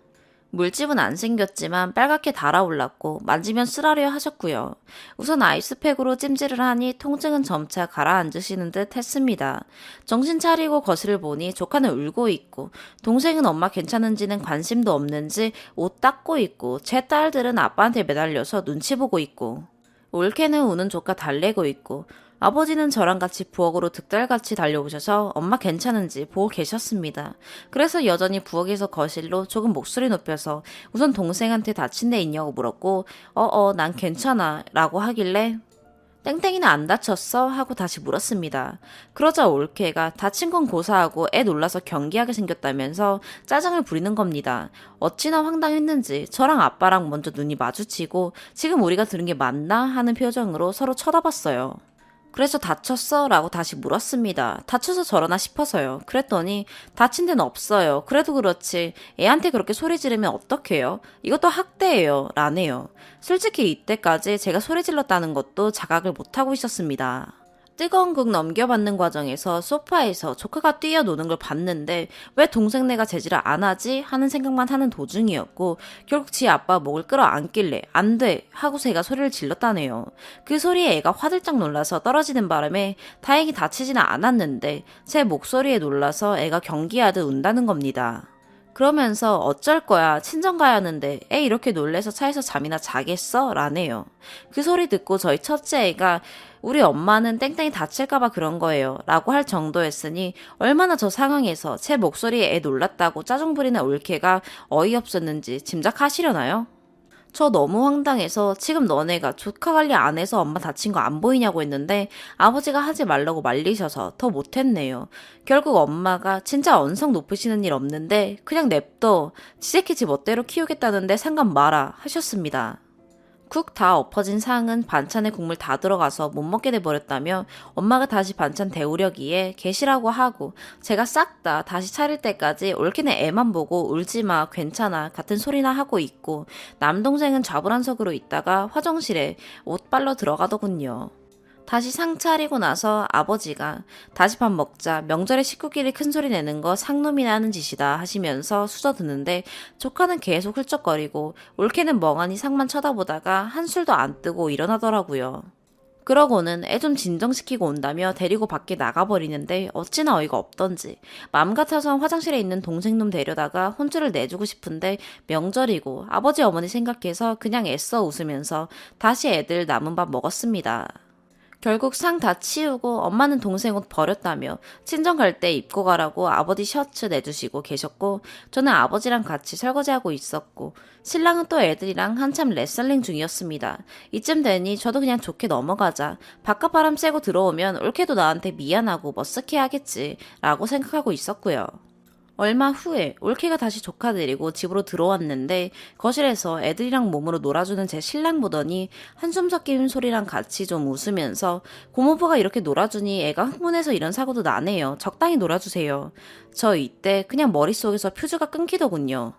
물집은 안 생겼지만 빨갛게 달아올랐고 만지면 쓰라려 하셨고요. 우선 아이스팩으로 찜질을 하니 통증은 점차 가라앉으시는 듯 했습니다. 정신 차리고 거실을 보니 조카는 울고 있고 동생은 엄마 괜찮은지는 관심도 없는지 옷 닦고 있고 제 딸들은 아빠한테 매달려서 눈치 보고 있고 올케는 우는 조카 달래고 있고 아버지는 저랑 같이 부엌으로 득달같이 달려오셔서 엄마 괜찮은지 보고 계셨습니다. 그래서 여전히 부엌에서 거실로 조금 목소리 높여서 우선 동생한테 다친 데 있냐고 물었고 난 괜찮아 라고 하길래 땡땡이는 안 다쳤어? 하고 다시 물었습니다. 그러자 올케가 다친 건 고사하고 애 놀라서 경기하게 생겼다면서 짜증을 부리는 겁니다. 어찌나 황당했는지 저랑 아빠랑 먼저 눈이 마주치고 지금 우리가 들은 게 맞나? 하는 표정으로 서로 쳐다봤어요. 그래서 다쳤어? 라고 다시 물었습니다. 다쳐서 저러나 싶어서요. 그랬더니 다친 데는 없어요. 그래도 그렇지 애한테 그렇게 소리 지르면 어떡해요? 이것도 학대예요. 라네요. 솔직히 이때까지 제가 소리 질렀다는 것도 자각을 못하고 있었습니다. 뜨거운 국 넘겨받는 과정에서 소파에서 조카가 뛰어노는 걸 봤는데 왜 동생네가 제지를 안 하지? 하는 생각만 하는 도중이었고 결국 지 아빠 목을 끌어안길래 안 돼! 하고 제가 소리를 질렀다네요. 그 소리에 애가 화들짝 놀라서 떨어지는 바람에 다행히 다치지는 않았는데 제 목소리에 놀라서 애가 경기하듯 운다는 겁니다. 그러면서 어쩔 거야 친정 가야 하는데 애 이렇게 놀래서 차에서 잠이나 자겠어? 라네요. 그 소리 듣고 저희 첫째 애가 우리 엄마는 땡땡이 다칠까봐 그런 거예요 라고 할 정도였으니 얼마나 저 상황에서 제 목소리에 애 놀랐다고 짜증 부리는 올케가 어이없었는지 짐작하시려나요? 저 너무 황당해서 지금 너네가 조카 관리 안 해서 엄마 다친 거 안 보이냐고 했는데 아버지가 하지 말라고 말리셔서 더 못했네요. 결국 엄마가 진짜 언성 높으시는 일 없는데 그냥 냅둬 지 새끼 지 멋대로 키우겠다는데 상관 마라 하셨습니다. 국 다 엎어진 상은 반찬에 국물 다 들어가서 못 먹게 돼버렸다며 엄마가 다시 반찬 데우려기에 계시라고 하고 제가 싹 다 다시 차릴 때까지 올케는 애만 보고 울지마 괜찮아 같은 소리나 하고 있고 남동생은 좌불안석으로 있다가 화장실에 옷 빨러 들어가더군요. 다시 상 차리고 나서 아버지가 다시 밥 먹자 명절에 식구끼리 큰소리 내는 거 상놈이나 하는 짓이다 하시면서 수저드는데 조카는 계속 훌쩍거리고 올케는 멍하니 상만 쳐다보다가 한술도 안 뜨고 일어나더라고요. 그러고는 애 좀 진정시키고 온다며 데리고 밖에 나가버리는데 어찌나 어이가 없던지 맘 같아서 화장실에 있는 동생놈 데려다가 혼쭐을 내주고 싶은데 명절이고 아버지 어머니 생각해서 그냥 애써 웃으면서 다시 애들 남은 밥 먹었습니다. 결국 상 다 치우고 엄마는 동생 옷 버렸다며 친정 갈 때 입고 가라고 아버지 셔츠 내주시고 계셨고 저는 아버지랑 같이 설거지하고 있었고 신랑은 또 애들이랑 한참 레슬링 중이었습니다. 이쯤 되니 저도 그냥 좋게 넘어가자. 바깥 바람 쐬고 들어오면 올케도 나한테 미안하고 머쓱해 하겠지 라고 생각하고 있었고요. 얼마 후에 올케가 다시 조카 데리고 집으로 들어왔는데 거실에서 애들이랑 몸으로 놀아주는 제 신랑 보더니 한숨 섞인 소리랑 같이 좀 웃으면서 고모부가 이렇게 놀아주니 애가 흥분해서 이런 사고도 나네요. 적당히 놀아주세요. 저 이때 그냥 머릿속에서 퓨즈가 끊기더군요.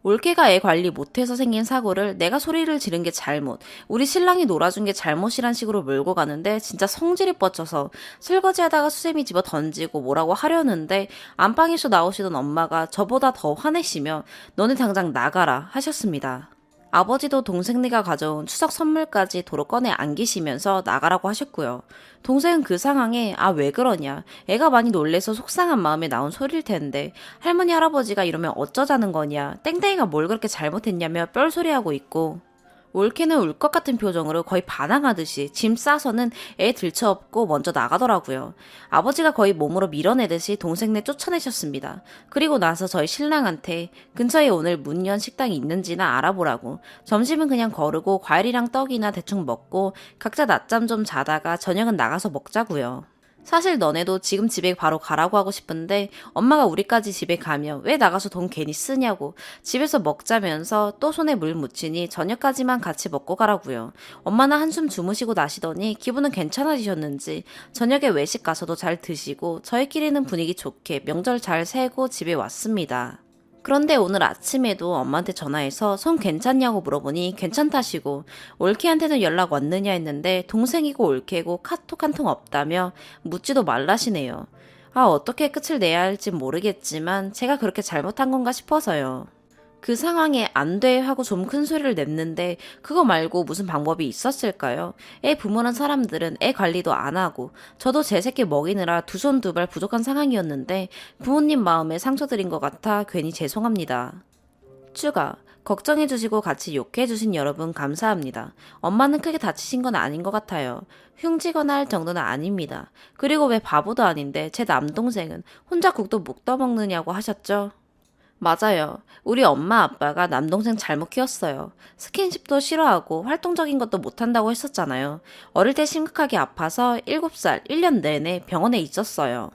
올케가 애 관리 못해서 생긴 사고를 내가 소리를 지른 게 잘못, 우리 신랑이 놀아준 게 잘못이란 식으로 몰고 가는데 진짜 성질이 뻗쳐서 설거지하다가 수세미 집어 던지고 뭐라고 하려는데 안방에서 나오시던 엄마가 저보다 더 화내시며 너네 당장 나가라 하셨습니다. 아버지도 동생네가 가져온 추석 선물까지 도로 꺼내 안기시면서 나가라고 하셨고요. 동생은 그 상황에 왜 그러냐, 애가 많이 놀래서 속상한 마음에 나온 소리일 텐데 할머니 할아버지가 이러면 어쩌자는 거냐, 땡땡이가 뭘 그렇게 잘못했냐며 뻘소리하고 있고 올케는 울 것 같은 표정으로 거의 반항하듯이 짐 싸서는 애 들쳐업고 먼저 나가더라고요. 아버지가 거의 몸으로 밀어내듯이 동생네 쫓아내셨습니다. 그리고 나서 저희 신랑한테 근처에 오늘 문 연 식당이 있는지나 알아보라고, 점심은 그냥 거르고 과일이랑 떡이나 대충 먹고 각자 낮잠 좀 자다가 저녁은 나가서 먹자고요. 사실 너네도 지금 집에 바로 가라고 하고 싶은데 엄마가 우리까지 집에 가면 왜 나가서 돈 괜히 쓰냐고 집에서 먹자면서 또 손에 물 묻히니 저녁까지만 같이 먹고 가라고요. 엄마는 한숨 주무시고 나시더니 기분은 괜찮아지셨는지 저녁에 외식 가서도 잘 드시고 저희끼리는 분위기 좋게 명절 잘 새고 집에 왔습니다. 그런데 오늘 아침에도 엄마한테 전화해서 손 괜찮냐고 물어보니 괜찮다시고 올케한테는 연락 왔느냐 했는데 동생이고 올케고 카톡 한 통 없다며 묻지도 말라시네요. 어떻게 끝을 내야 할지 모르겠지만 제가 그렇게 잘못한 건가 싶어서요. 그 상황에 안 돼 하고 좀 큰 소리를 냈는데 그거 말고 무슨 방법이 있었을까요? 애 부모란 사람들은 애 관리도 안 하고 저도 제 새끼 먹이느라 두 손 두 발 부족한 상황이었는데 부모님 마음에 상처드린 것 같아 괜히 죄송합니다. 추가, 걱정해주시고 같이 욕해주신 여러분 감사합니다. 엄마는 크게 다치신 건 아닌 것 같아요. 흉지거나 할 정도는 아닙니다. 그리고 왜 바보도 아닌데 제 남동생은 혼자 국도 못 떠먹느냐고 하셨죠? 맞아요. 우리 엄마 아빠가 남동생 잘못 키웠어요. 스킨십도 싫어하고 활동적인 것도 못한다고 했었잖아요. 어릴 때 심각하게 아파서 7살, 1년 내내 병원에 있었어요.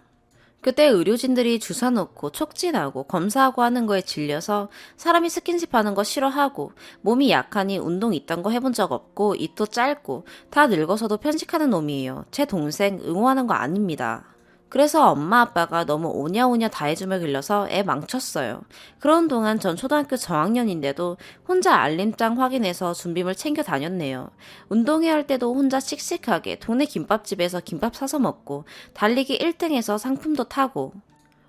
그때 의료진들이 주사 놓고 촉진하고 검사하고 하는 거에 질려서 사람이 스킨십 하는 거 싫어하고 몸이 약하니 운동 이딴 거 해본 적 없고 입도 짧고 다 늙어서도 편식하는 놈이에요. 제 동생 응호하는 거 아닙니다. 그래서 엄마 아빠가 너무 오냐오냐 다 해주며 길러서 애 망쳤어요. 그런 동안 전 초등학교 저학년인데도 혼자 알림장 확인해서 준비물 챙겨 다녔네요. 운동회 할 때도 혼자 씩씩하게 동네 김밥집에서 김밥 사서 먹고 달리기 1등해서 상품도 타고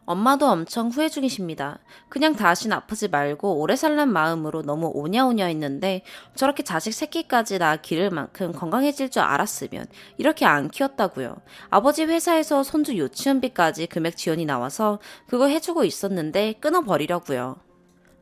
엄마도 엄청 후회 중이십니다. 그냥 다신 아프지 말고 오래 살란 마음으로 너무 오냐오냐 했는데 저렇게 자식 새끼까지 낳아 기를 만큼 건강해질 줄 알았으면 이렇게 안 키웠다고요. 아버지 회사에서 손주 유치원비까지 금액 지원이 나와서 그거 해주고 있었는데 끊어버리려고요.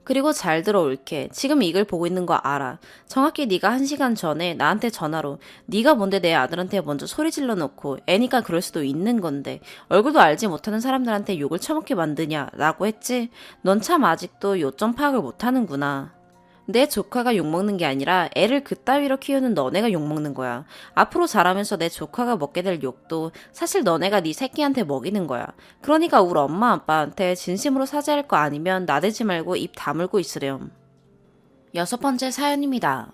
그리고 잘 들어 올게. 지금 이걸 보고 있는 거 알아. 정확히 네가 1시간 전에 나한테 전화로 네가 뭔데 내 아들한테 먼저 소리 질러 놓고 애니까 그럴 수도 있는 건데 얼굴도 알지 못하는 사람들한테 욕을 처먹게 만드냐 라고 했지. 넌 참 아직도 요점 파악을 못하는구나. 내 조카가 욕먹는 게 아니라 애를 그따위로 키우는 너네가 욕먹는 거야. 앞으로 자라면서 내 조카가 먹게 될 욕도 사실 너네가 네 새끼한테 먹이는 거야. 그러니까 우리 엄마 아빠한테 진심으로 사죄할 거 아니면 나대지 말고 입 다물고 있으렴. 6번째 사연입니다.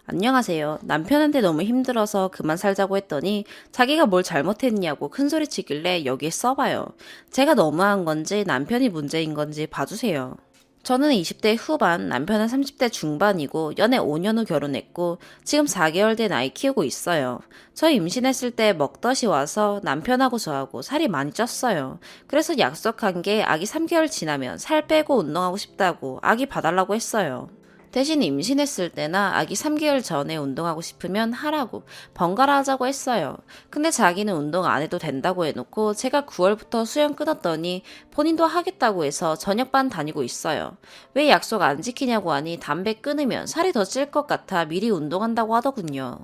안녕하세요. 남편한테 너무 힘들어서 그만 살자고 했더니 자기가 뭘 잘못했냐고 큰소리 치길래 여기에 써봐요. 제가 너무한 건지 남편이 문제인 건지 봐주세요. 저는 20대 후반, 남편은 30대 중반이고 연애 5년 후 결혼했고 지금 4개월 된 아이 키우고 있어요. 저 임신했을 때 먹덧이 와서 남편하고 저하고 살이 많이 쪘어요. 그래서 약속한 게 아기 3개월 지나면 살 빼고 운동하고 싶다고 아기 봐달라고 했어요. 대신 임신했을 때나 아기 3개월 전에 운동하고 싶으면 하라고 번갈아 하자고 했어요. 근데 자기는 운동 안 해도 된다고 해놓고 제가 9월부터 수영 끊었더니 본인도 하겠다고 해서 저녁반 다니고 있어요. 왜 약속 안 지키냐고 하니 담배 끊으면 살이 더 찔 것 같아 미리 운동한다고 하더군요.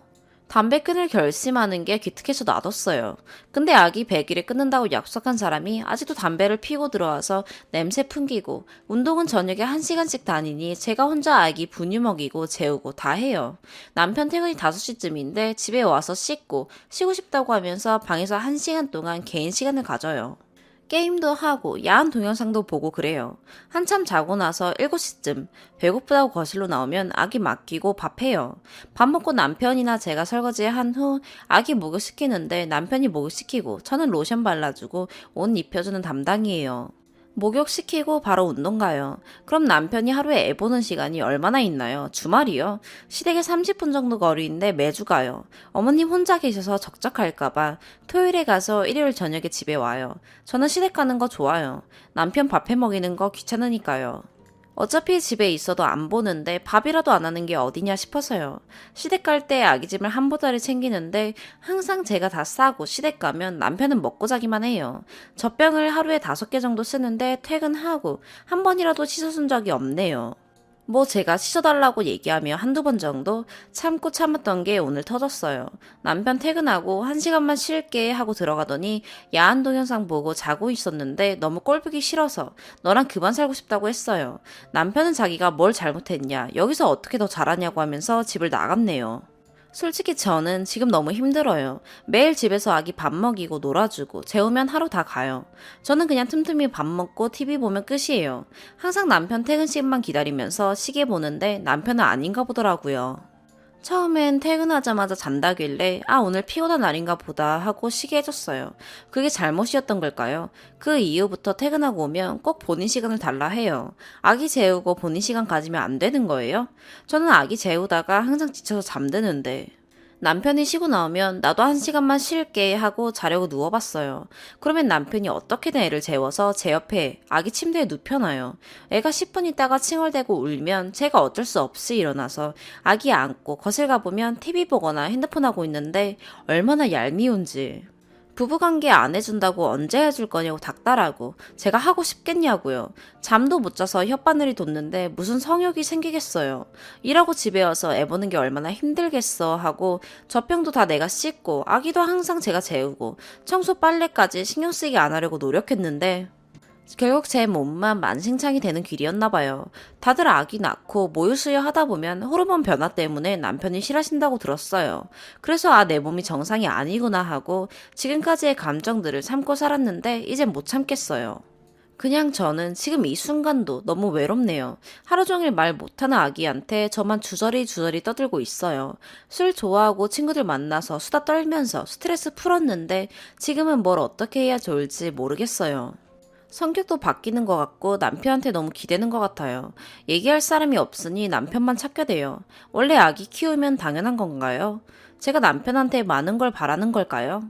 담배 끊을 결심하는 게 기특해서 놔뒀어요. 근데 아기 100일에 끊는다고 약속한 사람이 아직도 담배를 피고 들어와서 냄새 풍기고 운동은 저녁에 1시간씩 다니니 제가 혼자 아기 분유 먹이고 재우고 다 해요. 남편 퇴근이 5시쯤인데 집에 와서 씻고 쉬고 싶다고 하면서 방에서 1시간 동안 개인 시간을 가져요. 게임도 하고 야한 동영상도 보고 그래요. 한참 자고 나서 7시쯤 배고프다고 거실로 나오면 아기 맡기고 밥해요. 밥 먹고 남편이나 제가 설거지 한 후 아기 목욕시키는데 남편이 목욕시키고 저는 로션 발라주고 옷 입혀주는 담당이에요. 목욕시키고 바로 운동 가요. 그럼 남편이 하루에 애 보는 시간이 얼마나 있나요? 주말이요? 시댁에 30분 정도 거리인데 매주 가요. 어머님 혼자 계셔서 적적할까봐 토요일에 가서 일요일 저녁에 집에 와요. 저는 시댁 가는 거 좋아요. 남편 밥해 먹이는 거 귀찮으니까요. 어차피 집에 있어도 안 보는데 밥이라도 안 하는 게 어디냐 싶어서요. 시댁 갈 때 아기짐을 한 보따리 챙기는데 항상 제가 다 싸고 시댁 가면 남편은 먹고 자기만 해요. 젖병을 하루에 5개 정도 쓰는데 퇴근하고 한 번이라도 씻어준 적이 없네요. 뭐 제가 씻어달라고 얘기하며 한두 번 정도 참고 참았던 게 오늘 터졌어요. 남편 퇴근하고 1시간만 쉴게 하고 들어가더니 야한 동영상 보고 자고 있었는데 너무 꼴보기 싫어서 너랑 그만 살고 싶다고 했어요. 남편은 자기가 뭘 잘못했냐, 여기서 어떻게 더 잘하냐고 하면서 집을 나갔네요. 솔직히 저는 지금 너무 힘들어요. 매일 집에서 아기 밥 먹이고 놀아주고 재우면 하루 다 가요. 저는 그냥 틈틈이 밥 먹고 TV 보면 끝이에요. 항상 남편 퇴근 시간만 기다리면서 시계 보는데 남편은 아닌가 보더라고요. 처음엔 퇴근하자마자 잔다길래 오늘 피곤한 날인가 보다 하고 쉬게 해줬어요. 그게 잘못이었던 걸까요? 그 이후부터 퇴근하고 오면 꼭 본인 시간을 달라 해요. 아기 재우고 본인 시간 가지면 안 되는 거예요? 저는 아기 재우다가 항상 지쳐서 잠드는데 남편이 쉬고 나오면 나도 1시간만 쉴게 하고 자려고 누워봤어요. 그러면 남편이 어떻게든 애를 재워서 제 옆에 아기 침대에 눕혀놔요. 애가 10분 있다가 칭얼대고 울면 제가 어쩔 수 없이 일어나서 아기 안고 거실 가보면 TV 보거나 핸드폰 하고 있는데 얼마나 얄미운지. 부부관계 안 해준다고 언제 해줄 거냐고 닥달하고 제가 하고 싶겠냐고요. 잠도 못 자서 혓바늘이 돋는데 무슨 성욕이 생기겠어요. 일하고 집에 와서 애 보는 게 얼마나 힘들겠어 하고 젖병도 다 내가 씻고 아기도 항상 제가 재우고 청소 빨래까지 신경 쓰이게 안 하려고 노력했는데 결국 제 몸만 만신창이 되는 길이었나 봐요. 다들 아기 낳고 모유수유 하다 보면 호르몬 변화 때문에 남편이 싫어하신다고 들었어요. 그래서 내 몸이 정상이 아니구나 하고 지금까지의 감정들을 참고 살았는데 이젠 못 참겠어요. 그냥 저는 지금 이 순간도 너무 외롭네요. 하루 종일 말 못하는 아기한테 저만 주저리 떠들고 있어요. 술 좋아하고 친구들 만나서 수다 떨면서 스트레스 풀었는데 지금은 뭘 어떻게 해야 좋을지 모르겠어요. 성격도 바뀌는 것 같고 남편한테 너무 기대는 것 같아요. 얘기할 사람이 없으니 남편만 찾게 돼요. 원래 아기 키우면 당연한 건가요? 제가 남편한테 많은 걸 바라는 걸까요?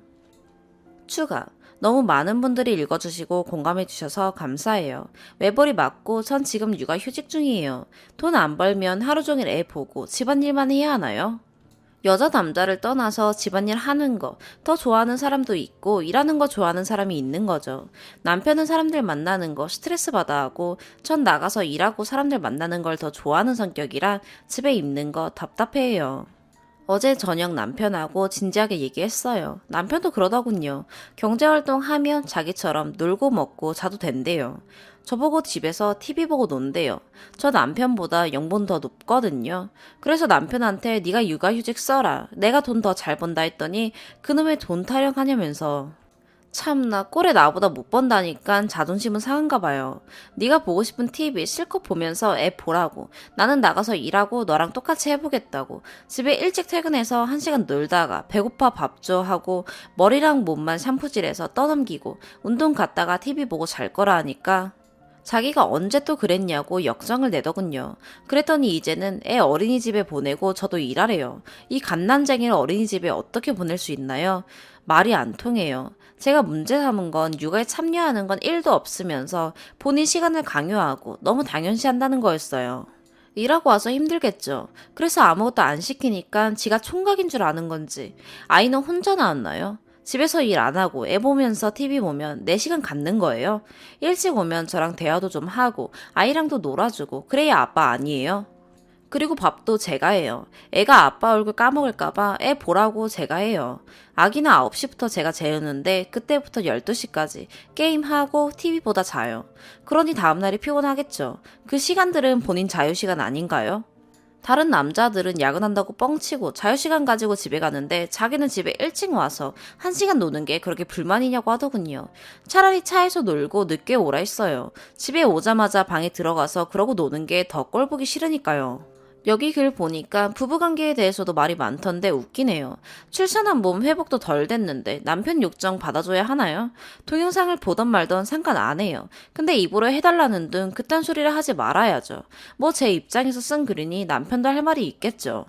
추가. 너무 많은 분들이 읽어주시고 공감해주셔서 감사해요. 외벌이 맞고 전 지금 육아휴직 중이에요. 돈 안 벌면 하루 종일 애 보고 집안일만 해야 하나요? 여자 남자를 떠나서 집안일 하는 거 더 좋아하는 사람도 있고 일하는 거 좋아하는 사람이 있는 거죠. 남편은 사람들 만나는 거 스트레스 받아 하고 전 나가서 일하고 사람들 만나는 걸 더 좋아하는 성격이라 집에 있는 거 답답해해요. 어제 저녁 남편하고 진지하게 얘기했어요. 남편도 그러더군요. 경제활동 하면 자기처럼 놀고 먹고 자도 된대요. 저보고 집에서 TV 보고 논대요. 저 남편보다 연봉 더 높거든요. 그래서 남편한테 네가 육아휴직 써라. 내가 돈 더 잘 번다 했더니 그놈의 돈 타령하냐면서. 참나 꼴에 나보다 못 번다니까 자존심은 상한가 봐요. 네가 보고 싶은 TV 실컷 보면서 애 보라고. 나는 나가서 일하고 너랑 똑같이 해보겠다고. 집에 일찍 퇴근해서 1시간 놀다가 배고파 밥 줘 하고 머리랑 몸만 샴푸질해서 떠넘기고 운동 갔다가 TV 보고 잘 거라 하니까 자기가 언제 또 그랬냐고 역정을 내더군요. 그랬더니 이제는 애 어린이집에 보내고 저도 일하래요. 이 갓난쟁이를 어린이집에 어떻게 보낼 수 있나요? 말이 안 통해요. 제가 문제 삼은 건 육아에 참여하는 건 1도 없으면서 본인 시간을 강요하고 너무 당연시한다는 거였어요. 일하고 와서 힘들겠죠. 그래서 아무것도 안 시키니까 지가 총각인 줄 아는 건지. 아이는 혼자 낳았나요? 집에서 일 안 하고 애 보면서 TV 보면 4시간 갖는 거예요? 일찍 오면 저랑 대화도 좀 하고 아이랑도 놀아주고 그래야 아빠 아니에요? 그리고 밥도 제가 해요. 애가 아빠 얼굴 까먹을까봐 애 보라고 제가 해요. 아기는 9시부터 제가 재우는데 그때부터 12시까지 게임하고 TV 보다 자요. 그러니 다음날이 피곤하겠죠. 그 시간들은 본인 자유시간 아닌가요? 다른 남자들은 야근한다고 뻥치고 자유시간 가지고 집에 가는데 자기는 집에 일찍 와서 1시간 노는 게 그렇게 불만이냐고 하더군요. 차라리 차에서 놀고 늦게 오라 했어요. 집에 오자마자 방에 들어가서 그러고 노는 게 더 꼴보기 싫으니까요. 여기 글 보니까 부부관계에 대해서도 말이 많던데 웃기네요. 출산한 몸 회복도 덜 됐는데 남편 욕정 받아줘야 하나요? 동영상을 보던 말던 상관 안 해요. 근데 입으로 해달라는 등 그딴 소리를 하지 말아야죠. 뭐 제 입장에서 쓴 글이니 남편도 할 말이 있겠죠.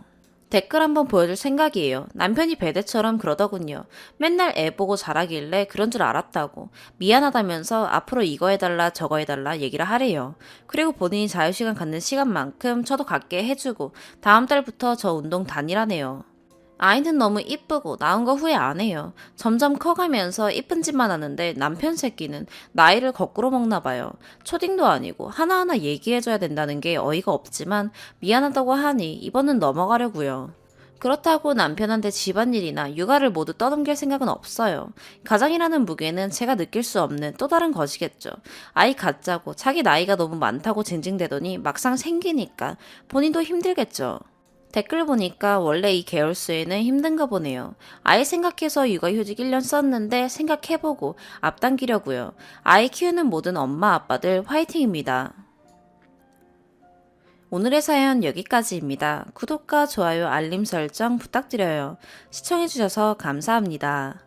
댓글 한번 보여줄 생각이에요. 남편이 배대처럼 그러더군요. 맨날 애 보고 자라길래 그런 줄 알았다고. 미안하다면서 앞으로 이거 해달라 저거 해달라 얘기를 하래요. 그리고 본인이 자유시간 갖는 시간만큼 저도 갖게 해주고 다음 달부터 저 운동 다니라네요. 아이는 너무 이쁘고 낳은 거 후회 안 해요. 점점 커가면서 이쁜 짓만 하는데 남편 새끼는 나이를 거꾸로 먹나 봐요. 초딩도 아니고 하나하나 얘기해줘야 된다는 게 어이가 없지만 미안하다고 하니 이번은 넘어가려고요. 그렇다고 남편한테 집안일이나 육아를 모두 떠넘길 생각은 없어요. 가장이라는 무게는 제가 느낄 수 없는 또 다른 것이겠죠. 아이 갖자고 자기 나이가 너무 많다고 징징대더니 막상 생기니까 본인도 힘들겠죠. 댓글 보니까 원래 이 계열수에는 힘든가 보네요. 아이 생각해서 육아휴직 1년 썼는데 생각해보고 앞당기려고요. 아이 키우는 모든 엄마 아빠들 화이팅입니다. 오늘의 사연 여기까지입니다. 구독과 좋아요 알림 설정 부탁드려요. 시청해주셔서 감사합니다.